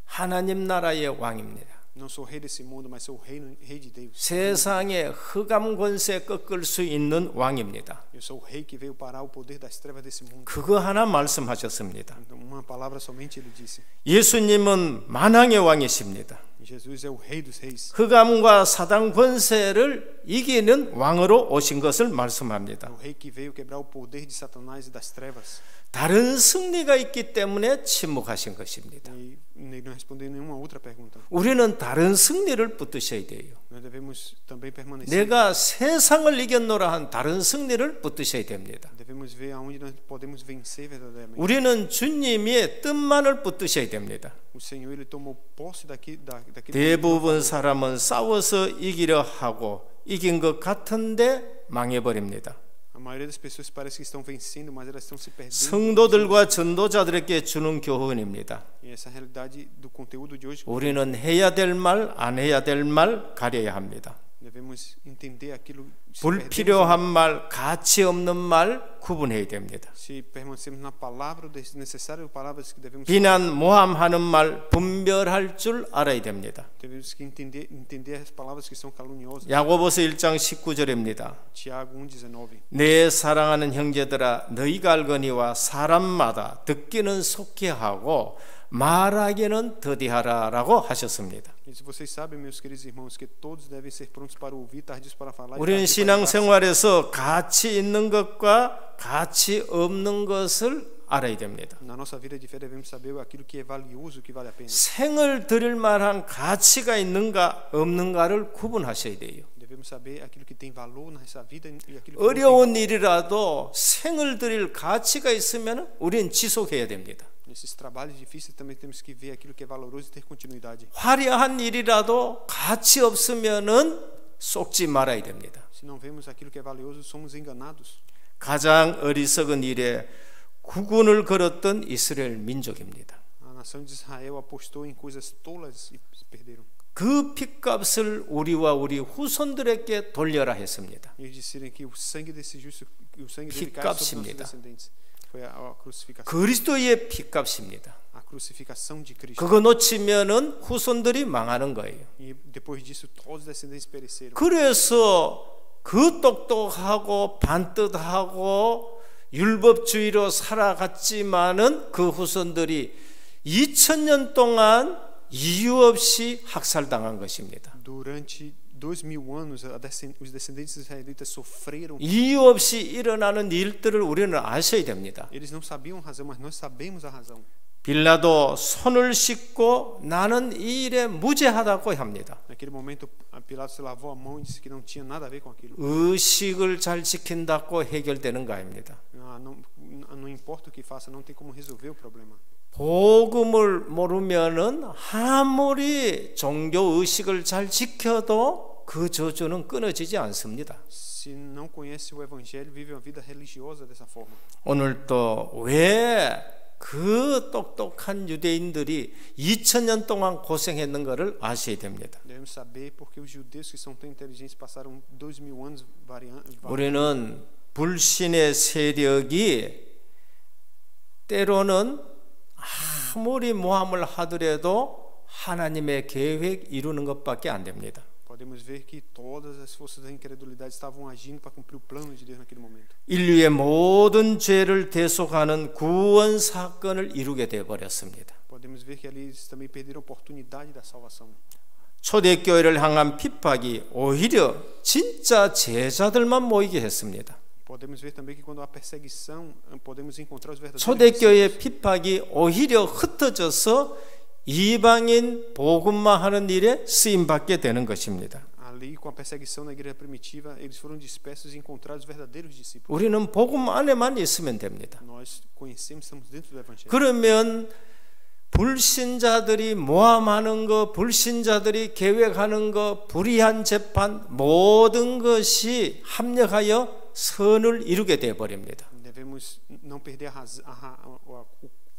하나님 나라의 왕입니다. Não sou rei desse mundo, mas sou rei de Deus. 세상의 흑암 권세 꺾을 수 있는 왕입니다. Eu sou o rei que veio parar o poder das trevas desse mundo. 그거 하나 말씀하셨습니다. Então, uma palavra somente ele disse. 예수님은 만왕의 왕이십니다. Jesus é o rei dos reis. 흑암과 사단 권세를 이기는 왕으로 오신 것을 말씀합니다. O rei que veio quebrar o poder de Satanás e das trevas. 다른 승리가 있기 때문에 침묵하신 것입니다. E ele não respondeu nenhuma outra pergunta. 우리는 다른 승리를 붙드셔야 돼요. Nós devemos também permanecer. 내가 세상을 이겼노라 한 다른 승리를 붙드셔야 됩니다. Devemos ver aonde nós podemos vencer verdadeiramente. 우리는 주님의 뜻만을 붙드셔야 됩니다. O Senhor ele tomou posse daquele 대부분 사람은 싸워서 이기려 하고 이긴 것 같은데 망해버립니다. A maioria das pessoas parece que estão vencendo, mas elas estão se perdendo. 성도들과 전도자들에게 주는 교훈입니다. E essa é a realidade do conteúdo de hoje. 우리는 해야 될 말, 안 해야 될 말 가려야 합니다. Devemos entender aquilo. 불필요한 말, 가치 없는 말 구분해야 됩니다. Se permanecemos na palavra desnecessária, palavras que devemos. 비난, 모함하는 말 분별할 줄 알아야 됩니다. Devemos que entender as palavras que são caluniosas. 야고보서 1장 19절입니다. Tiago 1:19. 내 사랑하는 형제들아 너희가 알거니와 사람마다 듣기는 속히 하고 말하기는 더디하라라고 하셨습니다. E se vocês sabem, meus queridos irmãos, que todos devem ser prontos para ouvir, tardios para falar. 우리는 신앙생활에서 가치 있는 것과 가치 없는 것을 알아야 됩니다. Na nossa vida de fé devemos saber aquilo que é valioso, o que vale a pena. 생을 드릴 만한 가치가 있는가 없는가를 구분하셔야 돼요. Devemos saber aquilo que tem valor nessa vida e aquilo que 어려운 일이라도 생을 드릴 가치가 있으면 우리는 지속해야 됩니다. Nesses trabalhos difíceis também temos que ver aquilo que é valoroso e ter continuidade. 화려한 일이라도 가치 없으면은 속지 말아야 됩니다. Se não vemos aquilo que é valioso, somos enganados. 가장 어리석은 일에 국군을 걸었던 이스라엘 민족입니다. A nação de Israel apostou em coisas tolas e se perderam. 그 핏값을 우리와 우리 후손들에게 돌려라 했습니다. Eles disseram que o sangue desse justo, o sangue dele cai sobre nossos descendentes. Foi a crucificação. 그리스도의 핏값입니다. A crucificação de Cristo. 그거 놓치면은 후손들이 망하는 거예요. E depois disso todos os descendentes pereceram. 그래서 그 똑똑하고 반듯하고 율법주의로 살아갔지만은 그 후손들이 2000년 동안 이유 없이 학살당한 것입니다. Durante 2000 anos, os descendentes israelitas sofreram. 이유 없이 일어나는 일들을 우리는 아셔야 됩니다. Eles não sabiam a razão, mas nós sabemos a razão. 빌라도 손을 씻고 나는 이 일에 무죄하다고 합니다. Naquele momento, Pilatos se lavou a mão e disse que não tinha nada a ver com aquilo. 의식을 잘 지킨다고 해결되는 거 아닙니다. Não importa o que faça, não tem como resolver o problema. 복음을 모르면은 아무리 종교 의식을 잘 지켜도 그 저주는 끊어지지 않습니다. Se não conhece o evangelho, vive uma vida religiosa dessa forma. 오늘 또 왜 그 똑똑한 유대인들이 2000년 동안 고생했는가를 아셔야 됩니다. Devemos saber porque os judeus que são tão inteligentes passaram 2000 anos 우리는 불신의 세력이 때로는 아무리 모함을 하더라도 하나님의 계획 이루는 것밖에 안 됩니다. Podemos ver que todas as forças da incredulidade estavam agindo para cumprir o plano de Deus naquele momento. 인류의 모든 죄를 대속하는 구원 사건을 이루게 돼 버렸습니다. Podemos ver que ali eles também perderam a oportunidade da salvação. 초대교회를 향한 핍박이 오히려 진짜 제자들만 모이게 했습니다. Podemos ver também que quando há perseguição, podemos encontrar os verdadeiros. 초대교회의 핍박이 오히려 흩어져서 이방인 복음화하는 일에 쓰임 받게 되는 것입니다. Ali com a perseguição na igreja primitiva, eles foram dispersos e encontraram os verdadeiros discípulos. 우리는 복음 안에만 있으면 됩니다. Nós conhecemos, estamos dentro do evangelho. 그러면 불신자들이 모함하는 것, 불신자들이 계획하는 것, 불의한 재판 모든 것이 합력하여 선을 이루게 되어 버립니다. Devemos não perder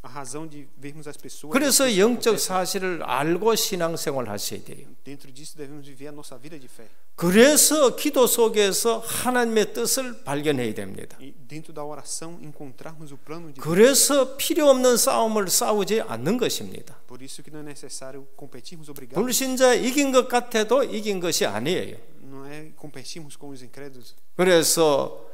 a razão de vermos as pessoas. 그래서 영적 사실을 알고 신앙생활 하셔야 돼요. Dentro disso devemos viver a nossa vida de fé. 그래서 기도 속에서 하나님의 뜻을 발견해야 됩니다. E dentro da oração encontrarmos o plano de Deus. 그래서 필요 없는 싸움을 싸우지 않는 것입니다. Por isso que não é necessário competirmos obrigados. 불신자 이긴 것 같아도 이긴 것이 아니에요. Não é competirmos com os incrédulos. 그래서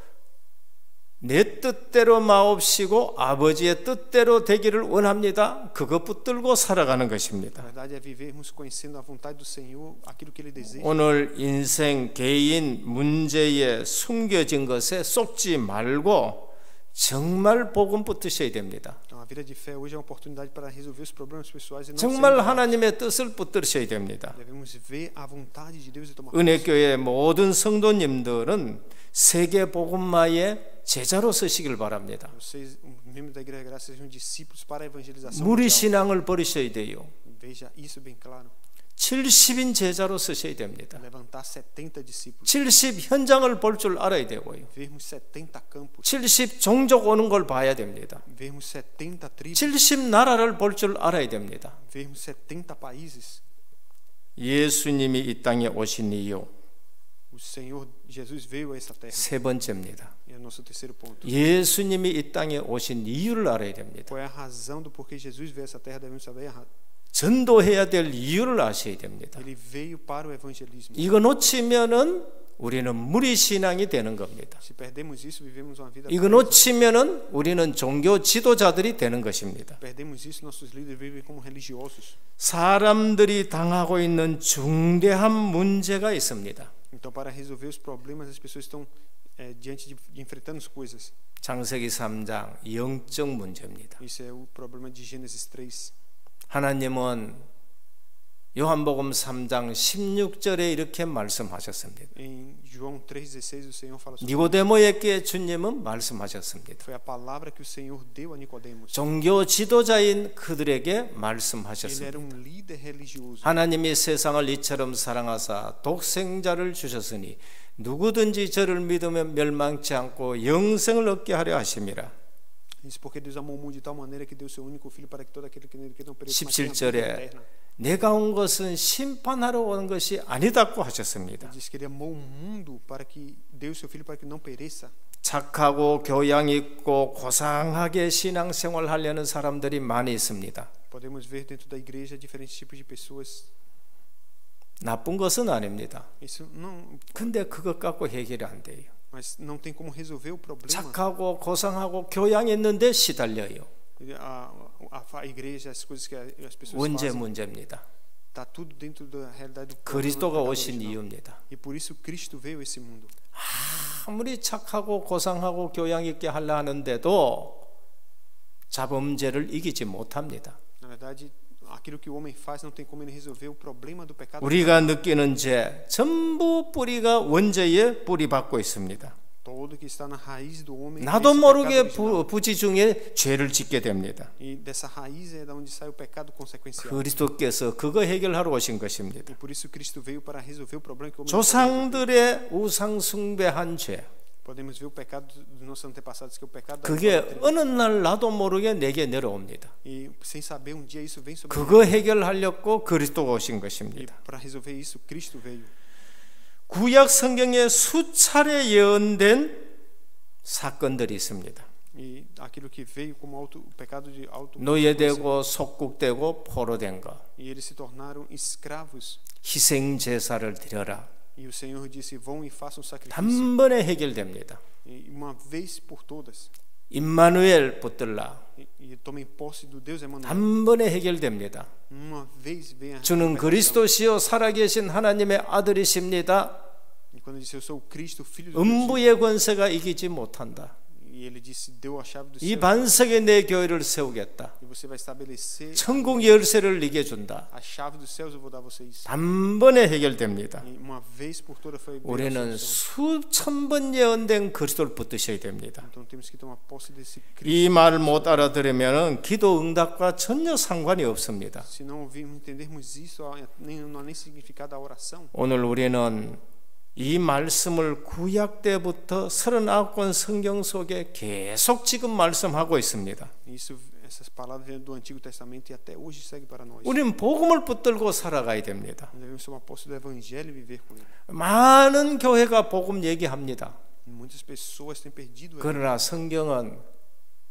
내 뜻대로 마옵시고 아버지의 뜻대로 되기를 원합니다. 그것 붙들고 살아가는 것입니다. A verdade é vivermos conhecendo a vontade do Senhor, aquilo que Ele deseja. 오늘 인생 개인 문제에 숨겨진 것에 쏟지 말고 정말 복음 붙드셔야 됩니다. Então, a vida de fé hoje é uma oportunidade para resolver os problemas pessoais e não 정말 하나님의 뜻을 붙드셔야 됩니다. devemos ver a vontade de Deus e tomar 은혜교회 모든 성도님들은 세계 복음화의 제자로 서시길 바랍니다. Vocês, membros da Igreja Graça, sejam discípulos para a evangelização. 무리 신앙을 버리셔야 돼요. Veja isso bem claro. 70인 제자로 서셔야 됩니다. Levantar 70 discípulos. 70 현장을 볼 줄 알아야 되고요. Vermos 70 campos. 70 종족 오는 걸 봐야 됩니다. Vermos 70 tribos. 70 나라를 볼 줄 알아야 됩니다. Vermos 70 países. 예수님이 이 땅에 오신 이유 O Senhor Jesus veio a essa terra. 세 번째입니다. É o nosso terceiro ponto. 예수님이 이 땅에 오신 이유를 알아야 됩니다. Qual é a razão do porquê Jesus veio a essa terra? Devemos saber. 전도해야 될 이유를 아셔야 됩니다. Ele veio para o evangelismo. 이거 놓치면은 우리는 무리 신앙이 되는 겁니다. Se perdemos isso, vivemos uma vida. 이거 놓치면은 우리는 종교 지도자들이 되는 것입니다. Perdemos isso, nossos líderes vivem como religiosos. 사람들이 당하고 있는 중대한 문제가 있습니다. Então, para resolver os problemas, as pessoas estão diante de enfrentando as coisas. 창세기 3장 영적 문제입니다. Isso é o problema de Gênesis 3. 하나님은 요한복음 3장 16절에 이렇게 말씀하셨습니다. Em João 3:16 o Senhor fala sobre 니고데모에게 주님은 말씀하셨습니다. foi a palavra que o Senhor deu a Nicodemos. 종교 지도자인 그들에게 Ele era 말씀하셨습니다. líder religioso. 하나님이 세상을 이처럼 사랑하사 독생자를 주셨으니 누구든지 저를 믿으면 멸망치 않고 영생을 얻게 하려 하심이라. Isso porque Deus amou o mundo de tal maneira que deu seu único filho para que todo aquele que nele crê não pereça, mas tenha vida 17절에 eterna. 내가 온 것은 심판하러 온 것이 아니다고 하셨습니다. Ele diz que ele amou o mundo para que deu seu filho para que não pereça. 착하고 교양 있고 고상하게 신앙생활 하려는 사람들이 많이 있습니다. Podemos ver dentro da igreja diferentes tipos de pessoas. 나쁜 것은 아닙니다. Isso não, 근데 그것 갖고 해결이 안 돼요. mas não tem como resolver o problema. 착하고 고상하고 교양했는데 시달려요. A igreja, as coisas que as pessoas 원죄 fazem, 문제입니다. está tudo dentro da realidade do 그리스도가 pecado 오신 original. 이유입니다. E por isso Cristo veio a esse mundo. 아무리 착하고 고상하고 교양 있게 하려 하는데도 자범죄를 이기지 못합니다. Na verdade, aquilo que o homem faz não tem como ele resolver o problema do pecado. 우리가 느끼는 죄 전부 뿌리가 원죄에 뿌리 받고 있습니다. Todo que está na raiz do homem. 나도 esse 모르게 pecado original. 부지 중에 죄를 짓게 됩니다. E dessa raiz é da onde sai o pecado consequencial. 그리스도께서 그거 해결하러 오신 것입니다. E por isso Cristo veio para resolver o problema que o homem 조상들의 우상 숭배한 죄, podemos ver o pecado dos nossos antepassados, que é o pecado da 그게 idolatria. 어느 날 나도 모르게 내게 내려옵니다. E sem saber um dia isso vem sobre 그거 해결하려고 그리스도가 오신 E 것입니다. para resolver isso Cristo veio. 구약 성경에 수차례 예언된 사건들이 있습니다. E aquilo que veio como o pecado de auto 노예되고 속국되고 포로된 거, e eles se tornaram escravos. 희생 제사를 드려라. E o Senhor disse: vão e façam sacrifício. 단번에 해결됩니다. E uma vez por todas. 임마누엘 붙들라. E tomem posse do Deus Emmanuel. 단번에 해결됩니다. Uma vez vem a 주는 libertação. 그리스도시요 살아계신 하나님의 아들이십니다. E quando ele disse: eu sou o Cristo, o Filho de Deus. 음부의 권세가 이기지 못한다. E ele disse: deu a chave do 이 céu. 반석에 내 교회를 세우겠다. E você vai estabelecer 천국 열쇠를 네게 준다. a chave dos céus, eu vou dar a vocês. 단번에 해결됩니다. E uma vez por todas foi a 우리는 solução. 수천 번 예언된 그리스도를 붙드셔야 됩니다. Então temos que tomar posse desse Cristo. 이 말을 못 알아들으면 기도 응답과 전혀 상관이 없습니다. Se não ouvirmos, entendermos isso, não há nem significado da oração. 오늘 우리는 이 말씀을 구약 때부터 39권 성경 속에 계속 지금 말씀하고 있습니다. Essas palavras vêm do Antigo Testamento e até hoje segue para nós. 우리는 복음을 붙들고 살아가야 됩니다. Devemos tomar posse do Evangelho e viver com ele. 많은 교회가 복음 얘기합니다. Muitas pessoas têm perdido o 그러나 성경은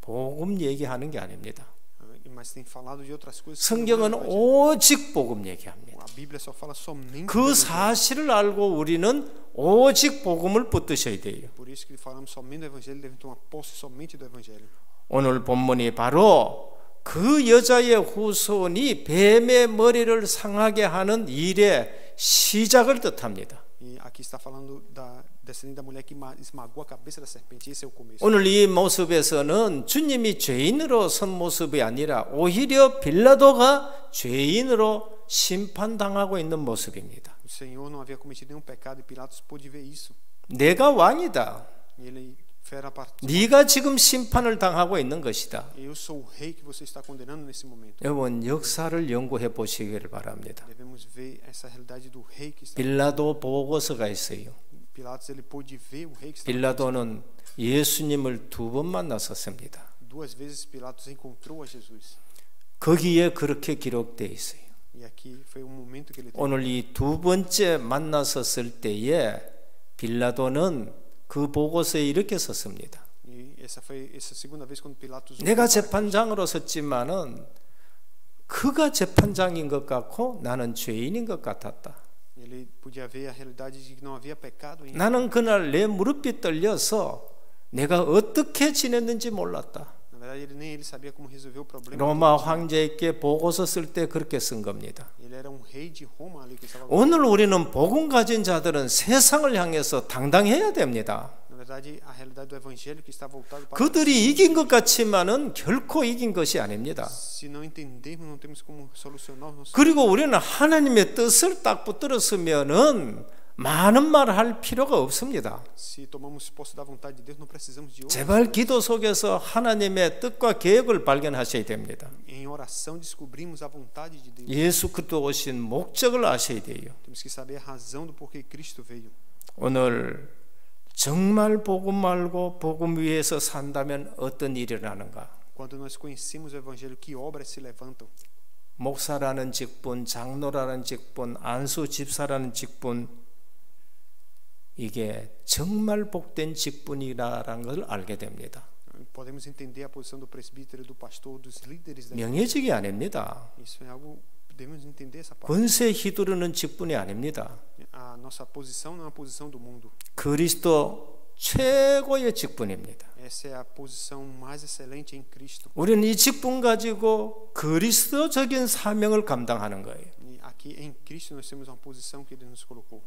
복음 얘기하는 게 아닙니다. Evangelho, mas têm falado de outras coisas. 성경은 오직 복음 얘기합니다. A Bíblia só fala somente do 그 Evangelho. 사실을 알고 우리는 오직 복음을 붙드셔야 돼요. Por isso que falamos somente do Evangelho, devemos tomar posse somente do Evangelho. 오늘 본문이 바로 그 여자의 후손이 뱀의 머리를 상하게 하는 일의 시작을 뜻합니다. E aqui está falando da descendente da mulher que esmagou a cabeça da serpente. Esse é o começo. 오늘 이 모습에서는 주님이 죄인으로 선 모습이 아니라 오히려 빌라도가 죄인으로 심판당하고 있는 모습입니다. O Senhor não havia cometido nenhum pecado e Pilatos pôde ver isso. 내가 왕이다. E ele fera a parte. 네가 지금 심판을 당하고 있는 것이다. Eu sou o rei que você está condenando nesse momento. 여러분 역사를 연구해 보시기를 바랍니다. Devemos ver essa realidade do rei que está. 빌라도 보고서가 있어요. Pilatos ele pôde ver o rei que está. 빌라도는 예수님을 두 번 만났었습니다. Duas vezes Pilatos encontrou a Jesus. 거기에 그렇게 기록되어 있어요. E aqui foi um momento que ele teve. 오늘 이 두 번째 만났었을 때에 빌라도는 그 보고서에 이렇게 썼습니다. E essa foi essa segunda vez quando Pilatos. 내가 재판장으로 섰지만은 그가 재판장인 것 같고 나는 죄인인 것 같았다. Ele podia ver a realidade de que não havia pecado em. 나는 그날 내 무릎이 떨려서 내가 어떻게 지냈는지 몰랐다. Na verdade, ele nem ele sabia como resolver o problema. 로마 황제에게 보고서 쓸 때 그렇게 쓴 겁니다. Ele era um rei de Roma ali que estava. 오늘 우리는 복음 가진 자들은 세상을 향해서 당당해야 됩니다. Na verdade, a realidade do evangelho que está voltado para. 그들이 이긴 것 같지만은 결코 이긴 것이 아닙니다. Se não entendermos, não temos como solucionar os nossos. 그리고 우리는 하나님의 뜻을 딱 붙들었으면은 많은 말 할 필요가 없습니다. Se tomamos posse da vontade de Deus, não precisamos de outros. 제발 기도 속에서 하나님의 뜻과 계획을 발견하셔야 됩니다. Em oração descobrimos a vontade de Deus. 예수 그리스도 오신 목적을 아셔야 돼요. Temos que saber a razão do porquê Cristo veio. 오늘 정말 복음 알고 복음 위에서 산다면 어떤 일이 일어나는가? Quando nós conhecemos o evangelho, que obras se levantam? 목사라는 직분, 장로라는 직분, 안수 집사라는 직분, 이게 정말 복된 직분이라는 걸 알게 됩니다. Podemos entender a posição do presbítero, do pastor, dos líderes da igreja. 명예직이 아닙니다. Isso é algo, devemos entender essa parte. 권세 휘두르는 직분이 아닙니다. A nossa posição não é a posição do mundo. 그리스도 최고의 직분입니다. Essa é a posição mais excelente em Cristo. 우리는 이 직분 가지고 그리스도적인 사명을 감당하는 거예요. E aqui em Cristo nós temos uma posição que Ele nos colocou.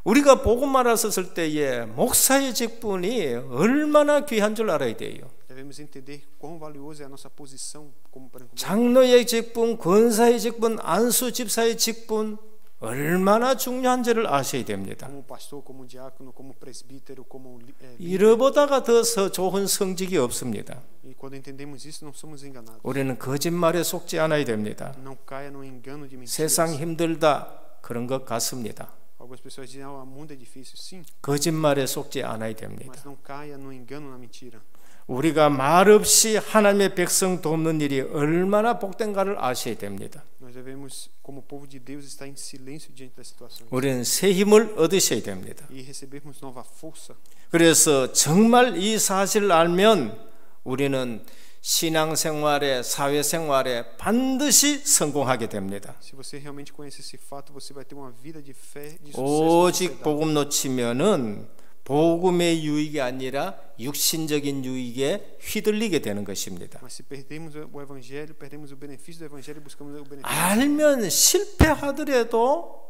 우리가 복음 알았을 때에 목사의 직분이 얼마나 귀한 줄 알아야 돼요. Devemos entender quão valiosa é a nossa posição como 장로의 직분, 권사의 직분, 안수 집사의 직분 얼마나 중요한지를 아셔야 됩니다. como pastor, como diácono, como presbítero, como 이러보다가 더 좋은 성직이 없습니다. E quando entendemos isso, não somos enganados. 우리는 거짓말에 속지 않아야 됩니다. Não caia no engano de mentiras. 세상 힘들다 그런 것 같습니다. Algumas pessoas dizem, o mundo é difícil, sim, 거짓말에 속지 않아야 됩니다. mas não caia no engano, na mentira. 우리가 말없이 하나님의 백성 돕는 일이 얼마나 복된가를 아셔야 됩니다. Nós devemos, como povo de Deus, estar em silêncio diante das situações 우리는 새 힘을 얻으셔야 됩니다. e recebermos nova força. 그래서 정말 이 사실을 알면 우리는 신앙생활에 사회생활에 반드시 성공하게 됩니다. Se você realmente conhece esse fato, você vai ter uma vida de fé, de sucesso. 오직 복음 놓치면은 복음의 유익이 아니라 육신적인 유익에 휘둘리게 되는 것입니다. Mas se perdemos o evangelho, perdemos o benefício do evangelho e buscamos o benefício. 알면 실패하더라도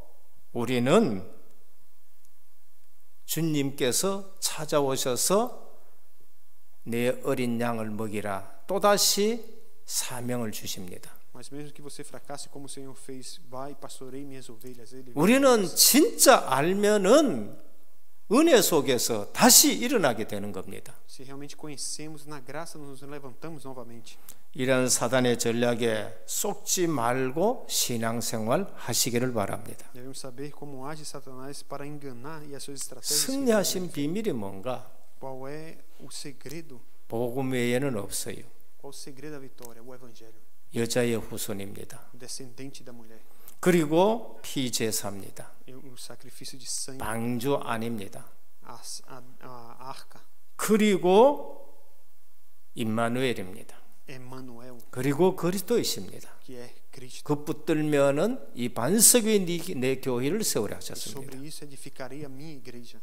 우리는 주님께서 찾아오셔서 내 어린 양을 먹이라 또다시 사명을 주십니다. Mas mesmo que você fracasse, como o Senhor fez, vai e pastoreie minhas ovelhas. Ele 우리는 진짜 알면은 은혜 속에서 다시 일어나게 되는 겁니다. Se realmente conhecemos, na graça nos levantamos novamente. 이런 사단의 전략에 속지 말고 신앙생활 하시기를 바랍니다. Devemos saber como age Satanás para enganar e as suas estratégias. 승리하신 비밀이 뭔가? Qual é o segredo? 복음 외에는 없어요. Qual o segredo da vitória? O evangelho. 여자의 후손입니다. O descendente da mulher. 그리고 피제사입니다. O sacrifício de sangue. 방주 아닙니다. A arca. 그리고 임마누엘입니다. Emmanuel. 그리고 그리스도이십니다. Que é Cristo. 그 붙들면은 이 반석 위에 내 교회를 세우라 Sobre 하셨습니다. isso edificarei a minha igreja.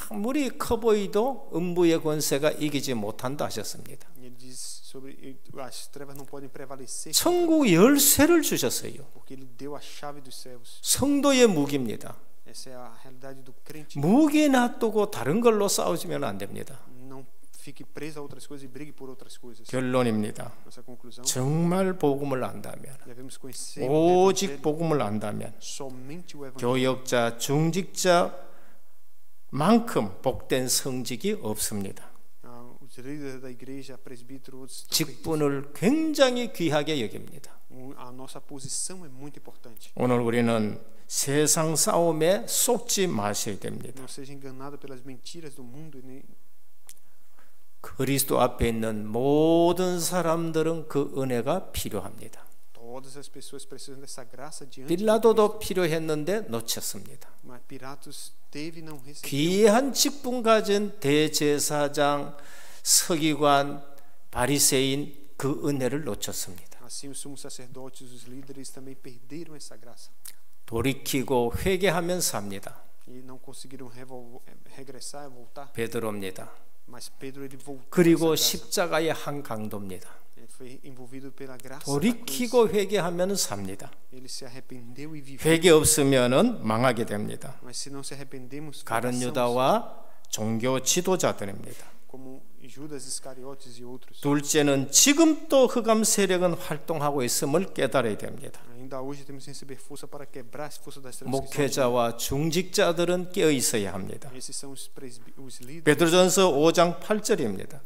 아무리 커 보이도 음부의 권세가 이기지 못한다 하셨습니다. Ele diz sobre as trevas não podem prevalecer. 천국 열쇠를 주셨어요. Porque ele deu a chave dos céus. 성도의 무기입니다. Essa é a realidade do crente. 무기 놔두고 다른 걸로 싸우시면 안 됩니다. Não fique preso a outras coisas e brigue por outras coisas. 결론입니다. Nossa conclusão. 정말 복음을 안다면, Devemos conhecer 오직 복음을 안다면 somente o evangelho. 교역자, 중직자만큼 복된 성직이 없습니다. Os líderes da igreja, presbíteros, 직분을 굉장히 귀하게 여깁니다. a nossa posição é muito importante. 오늘 우리는 세상 싸움에 속지 마셔야 됩니다. Não seja enganado pelas mentiras do mundo. 그리스도 앞에 있는 모든 사람들은 그 은혜가 필요합니다. Todas as pessoas precisam dessa graça diante de Cristo. 빌라도도 필요했는데 놓쳤습니다. Mas Pilatos teve e não recebeu. 귀한 직분 가진 대제사장, 서기관, 바리새인 그 은혜를 놓쳤습니다. Assim os sumos sacerdotes, os líderes também perderam essa graça. 돌이키고 회개하면 삽니다. E não conseguiram regressar, voltar. 베드로입니다. Mas Pedro ele voltou. 그리고 십자가의 한 강도입니다. Ele foi envolvido pela graça. 돌이키고 회개하면 삽니다. Ele se arrependeu e viveu. 회개 없으면은 망하게 됩니다. Mas se não se arrependemos, 가룟 fracassamos, 유다와 종교 지도자들입니다. como Judas Iscariotes e outros. 둘째는 지금 또 흑암 세력은 활동하고 있음을 깨달아야 됩니다. Ainda hoje temos que receber força para quebrar as forças das trevas. 목회자와 중직자들은 깨어 있어야 합니다. Esses são os líderes. 베드로전서 5장 8절입니다.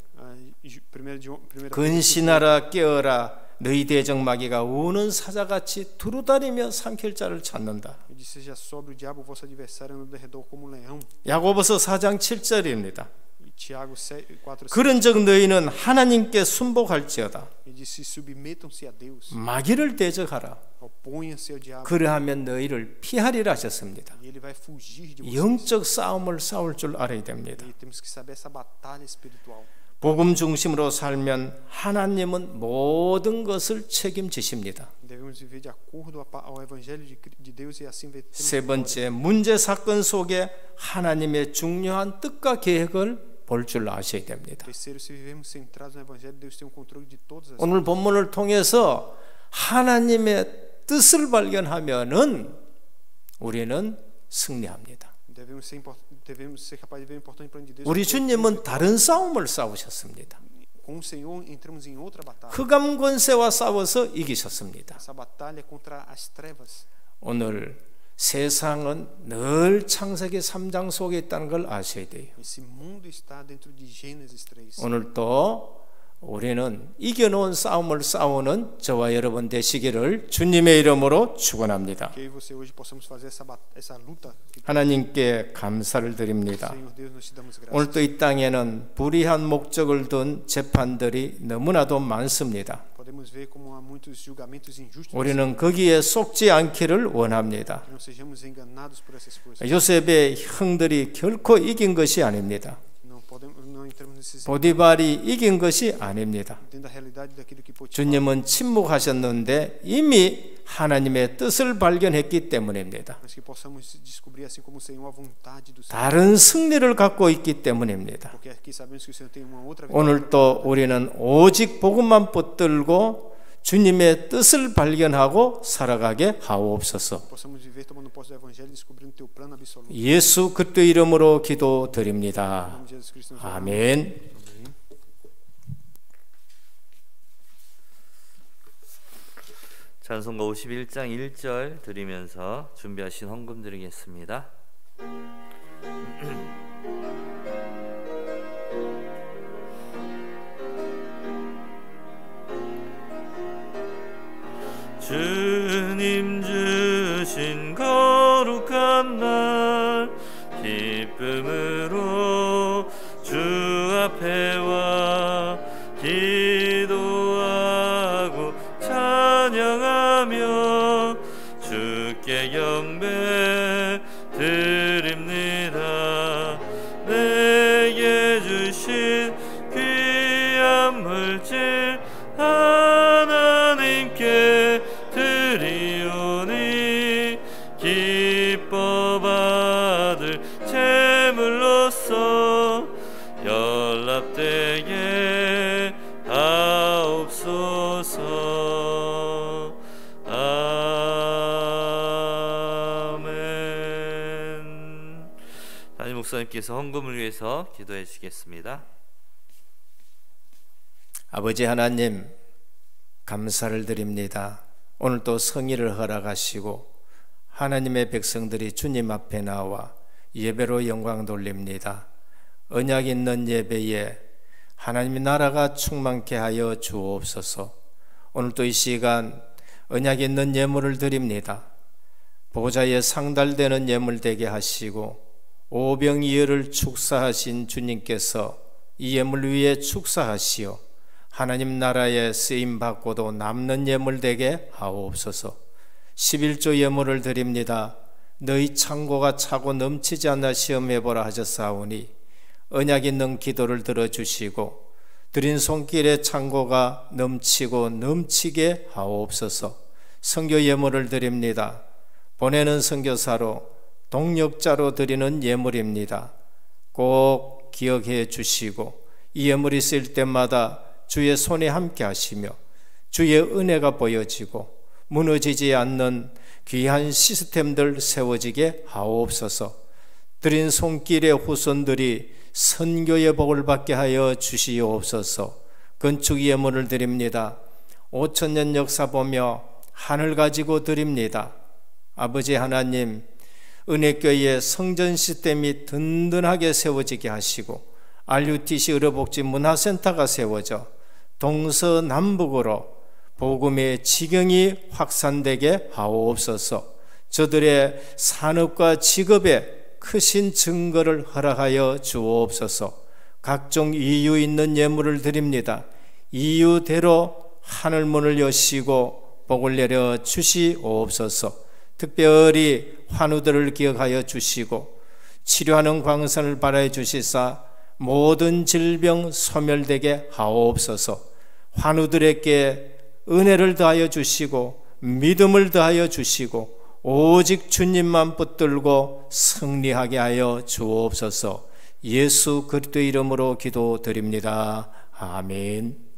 근신하라 깨어라 너희 대적마귀가 우는 사자같이 두루다니며 삼킬 자를 찾는다. Seja sóbrio, o diabo, vosso adversário, anda ao redor como um leão. 야고보서 4장 7절입니다. Tiago 4:7. 그런즉 너희는 하나님께 순복할지어다. Ele disse: submetam-se a Deus. 마귀를 대적하라. Oponham-se ao diabo. 그러하면 너희를 피하리라 하셨습니다. E ele vai fugir de vocês. 영적 싸움을 싸울 줄 알아야 됩니다. E temos que saber essa batalha espiritual. 복음 중심으로 살면 하나님은 모든 것을 책임지십니다. Devemos devemos viver de acordo ao evangelho de Deus e assim temos 세 vitória. 번째, 문제 사건 속에 하나님의 중요한 뜻과 계획을 볼 줄 아셔야 됩니다. Terceiro, se vivemos centrados no evangelho, Deus tem controle de todas as 오늘 본문을 통해서 하나님의 뜻을 발견하면은 우리는 승리합니다. devemos ser capazes de ver o importante plano de Deus. 우리 주님은 다른 싸움을 싸우셨습니다. Com o Senhor entramos em outra batalha. 흑암 권세와 싸워서 이기셨습니다. Essa batalha é contra as trevas. 오늘 세상은 늘 창세기 3장 속에 있다는 걸 아셔야 돼요. Esse mundo está dentro de Gênesis 3. 오늘 또 우리는 이겨놓은 싸움을 싸우는 저와 여러분 되시기를 주님의 이름으로 축원합니다. Que eu e você hoje possamos fazer essa luta. 하나님께 감사를 드립니다. Senhor Deus, nós te damos graças. 오늘 또 이 땅에는 불의한 목적을 둔 재판들이 너무나도 많습니다. Podemos ver como há muitos julgamentos injustos. 우리는 거기에 속지 않기를 원합니다. Que não sejamos enganados por essas coisas. 요셉의 형들이 결코 이긴 것이 아닙니다. Não entramos nesses 보디발이 이긴 것이 아닙니다. dentro da realidade daquilo que Potifar. 주님은 침묵하셨는데 이미 하나님의 뜻을 발견했기 때문입니다. Mas que possamos descobrir assim como o Senhor a vontade do Senhor. 다른 승리를 갖고 있기 때문입니다. Porque aqui sabemos que o Senhor tem uma outra vida. 오늘 또 우리는 오직 복음만 붙들고 주님의 뜻을 발견하고 살아가게 하옵소서. Possamos viver tomando posse do evangelho, descobrindo teu plano absoluto. 예수 그리스도 이름으로 기도드립니다. Em nome de Jesus Cristo nós oramos. 아멘. 찬송가 51장 1절 드리면서 준비하신 헌금 드리겠습니다. 주님 주신 거룩한 날 기쁨으로 주 앞에 와 기도하고 찬양하며 주께 경배 드립니다. 내게 주신 귀한 물질 하나님께 드리오니 기뻐 받을 제물로서 연락되게 하옵소서. 아멘. 담임 목사님께서 헌금을 위해서 기도해 주시겠습니다. 아버지 하나님 감사를 드립니다. 오늘 또 성의를 허락하시고 하나님의 백성들이 주님 앞에 나와 예배로 영광 돌립니다. 언약 있는 예배에 하나님의 나라가 충만케 하여 주옵소서. 오늘 또 이 시간 언약 있는 예물을 드립니다. 보좌에 상달되는 예물 되게 하시고 오병이어를 축사하신 주님께서 이 예물 위에 축사하시어 하나님 나라에 쓰임받고도 남는 예물 되게 하옵소서. 11조 예물을 드립니다. 너희 창고가 차고 넘치지 않나 시험해보라 하셨사오니 언약 있는 기도를 들어주시고 드린 손길의 창고가 넘치고 넘치게 하옵소서. 선교 예물을 드립니다. 보내는 선교사로 동역자로 드리는 예물입니다. 꼭 기억해 주시고 이 예물이 쓸 때마다 주의 손에 함께 하시며 주의 은혜가 보여지고 무너지지 않는 귀한 시스템들 세워지게 하옵소서. 드린 손길의 후손들이 선교의 복을 받게 하여 주시옵소서. 건축 예물을 드립니다. 5000년 역사 보며 하늘 가지고 드립니다. 아버지 하나님, 은혜교회의 성전 시스템이 든든하게 세워지게 하시고 RUTC 의료복지 문화센터가 세워져 동서남북으로 복음의 지경이 확산되게 하옵소서. 저들의 산업과 직업에 크신 증거를 허락하여 주옵소서. 각종 이유 있는 예물을 드립니다. 이유대로 하늘문을 여시고 복을 내려 주시옵소서. 특별히 환우들을 기억하여 주시고 치료하는 광선을 발하여 주시사 모든 질병 소멸되게 하옵소서. 환우들에게 은혜를 더하여 주시고 믿음을 더하여 주시고 오직 주님만 붙들고 승리하게 하여 주옵소서. 예수 그리스도 이름으로 기도드립니다. 아멘.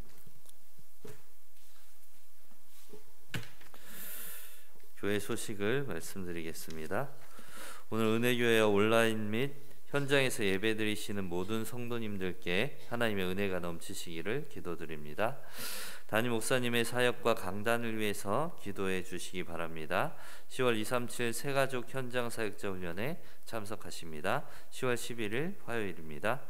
교회 소식을 말씀드리겠습니다. 오늘 은혜교회 온라인 및 현장에서 예배드리시는 모든 성도님들께 하나님의 은혜가 넘치시기를 기도드립니다. 담임 목사님의 사역과 강단을 위해서 기도해 주시기 바랍니다. 10월 237 새가족 현장 사역자 훈련에 참석하십니다. 10월 11일 화요일입니다.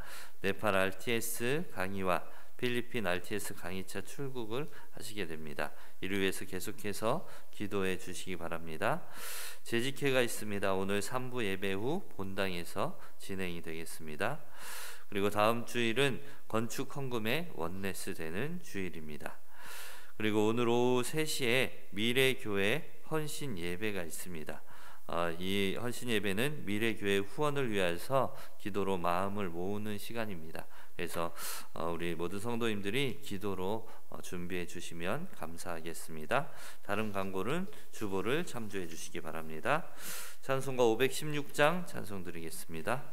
네팔 RTS 강의와 필리핀 RTS 강의차 출국을 하시게 됩니다. 이를 위해서 계속해서 기도해 주시기 바랍니다. 재직회가 있습니다. 오늘 3부 예배 후 본당에서 진행이 되겠습니다. 그리고 다음 주일은 건축 헌금의 원네스 되는 주일입니다. 그리고 오늘 오후 3시에 미래교회 헌신 예배가 있습니다. 이 헌신 예배는 미래교회 후원을 위해서 기도로 마음을 모으는 시간입니다. 그래서 우리 모든 성도님들이 기도로 준비해 주시면 감사하겠습니다. 다른 광고는 주보를 참조해 주시기 바랍니다. 찬송가 516장 찬송 드리겠습니다.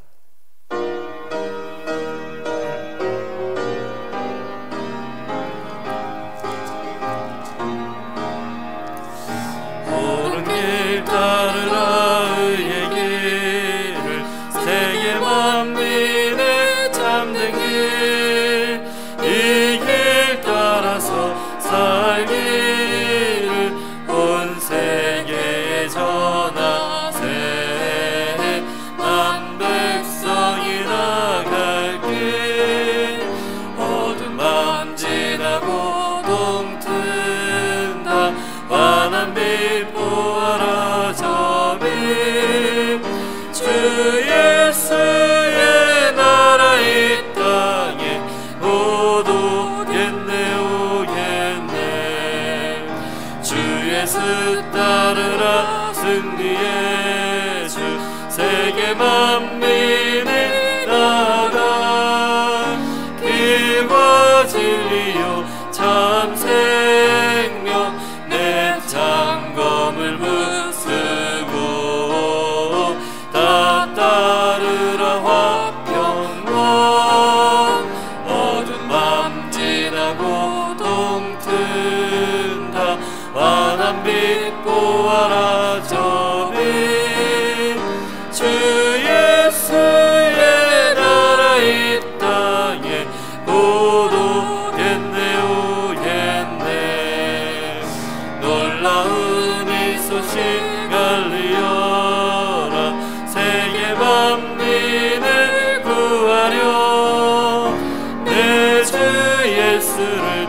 옳은 길 따르라 의의 길을 세계 만민의 참된 길, 이 길 따라서 살기를 온 세계에 전하세. 난 백성이 나갈 길, 어둠 밤 지나고 동튼다. 환한 빛 보아라 저 빛, 주 예수의 나라 이 땅에 모두 오겠네 오겠네. 주 예수 따르라 승리의 주, 세계 만민이 나가. 길과 진리요 참 생명, 내 장검을 무쓰고 다 따르라 화평원. 어두운 밤 지나고 동튼다. 환한 빛 보아라 저 빛, 주 예수의 나라 이 땅에 모두 오겠네 오겠네. 놀라운 이 소식 알리어라. 세계 만민을 구하려 내 주 예수를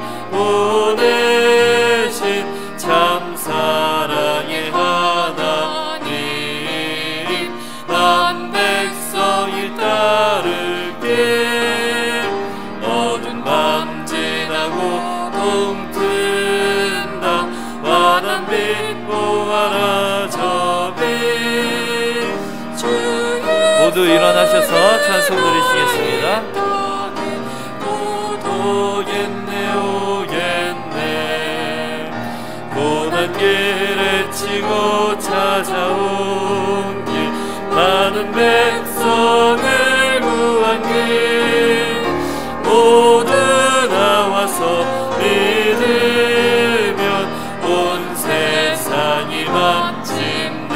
보내신 참 사랑의 하나님. 난 백성이 따를게. 어두운 밤 지나고 동튼다. 환한 빛 보아라 저 빛, 주 모두 일어나셔서 찬송 드리시겠습니다. 오겠네 오겠네. 고난 길에 치고 찾아온 길, 많은 백성을 구한 길, 모두 나와서 믿으면 온 세상이 마침내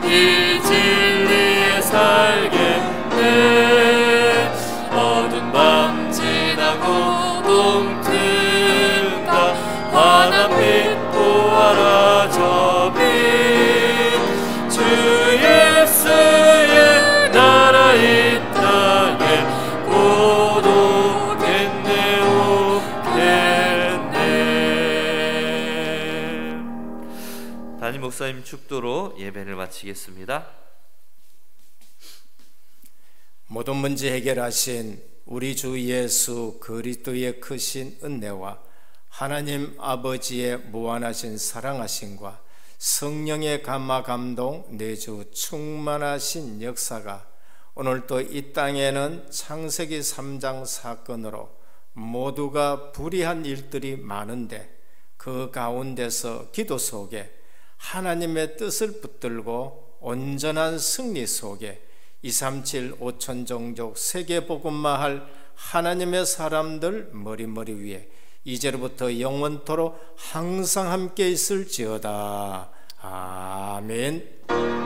이 진리에 살겠네. 어두운 밤 지나고 동튼다. 환한 빛 보아라 저 빛, 주 예수의 나라 이 땅에 곧 오겠네 오겠네. 담임 목사님 축도로 예배를 마치겠습니다. 모든 문제 해결하신 우리 주 예수 그리스도의 크신 은혜와 하나님 아버지의 무한하신 사랑하심과 성령의 감화 감동 내주 충만하신 역사가 오늘도 이 땅에는 창세기 3장 사건으로 모두가 불의한 일들이 많은데 그 가운데서 기도 속에 하나님의 뜻을 붙들고 온전한 승리 속에 237 5천 종족 세계복음화할 하나님의 사람들 머리 위에 이제로부터 영원토록 항상 함께 있을지어다. 아멘.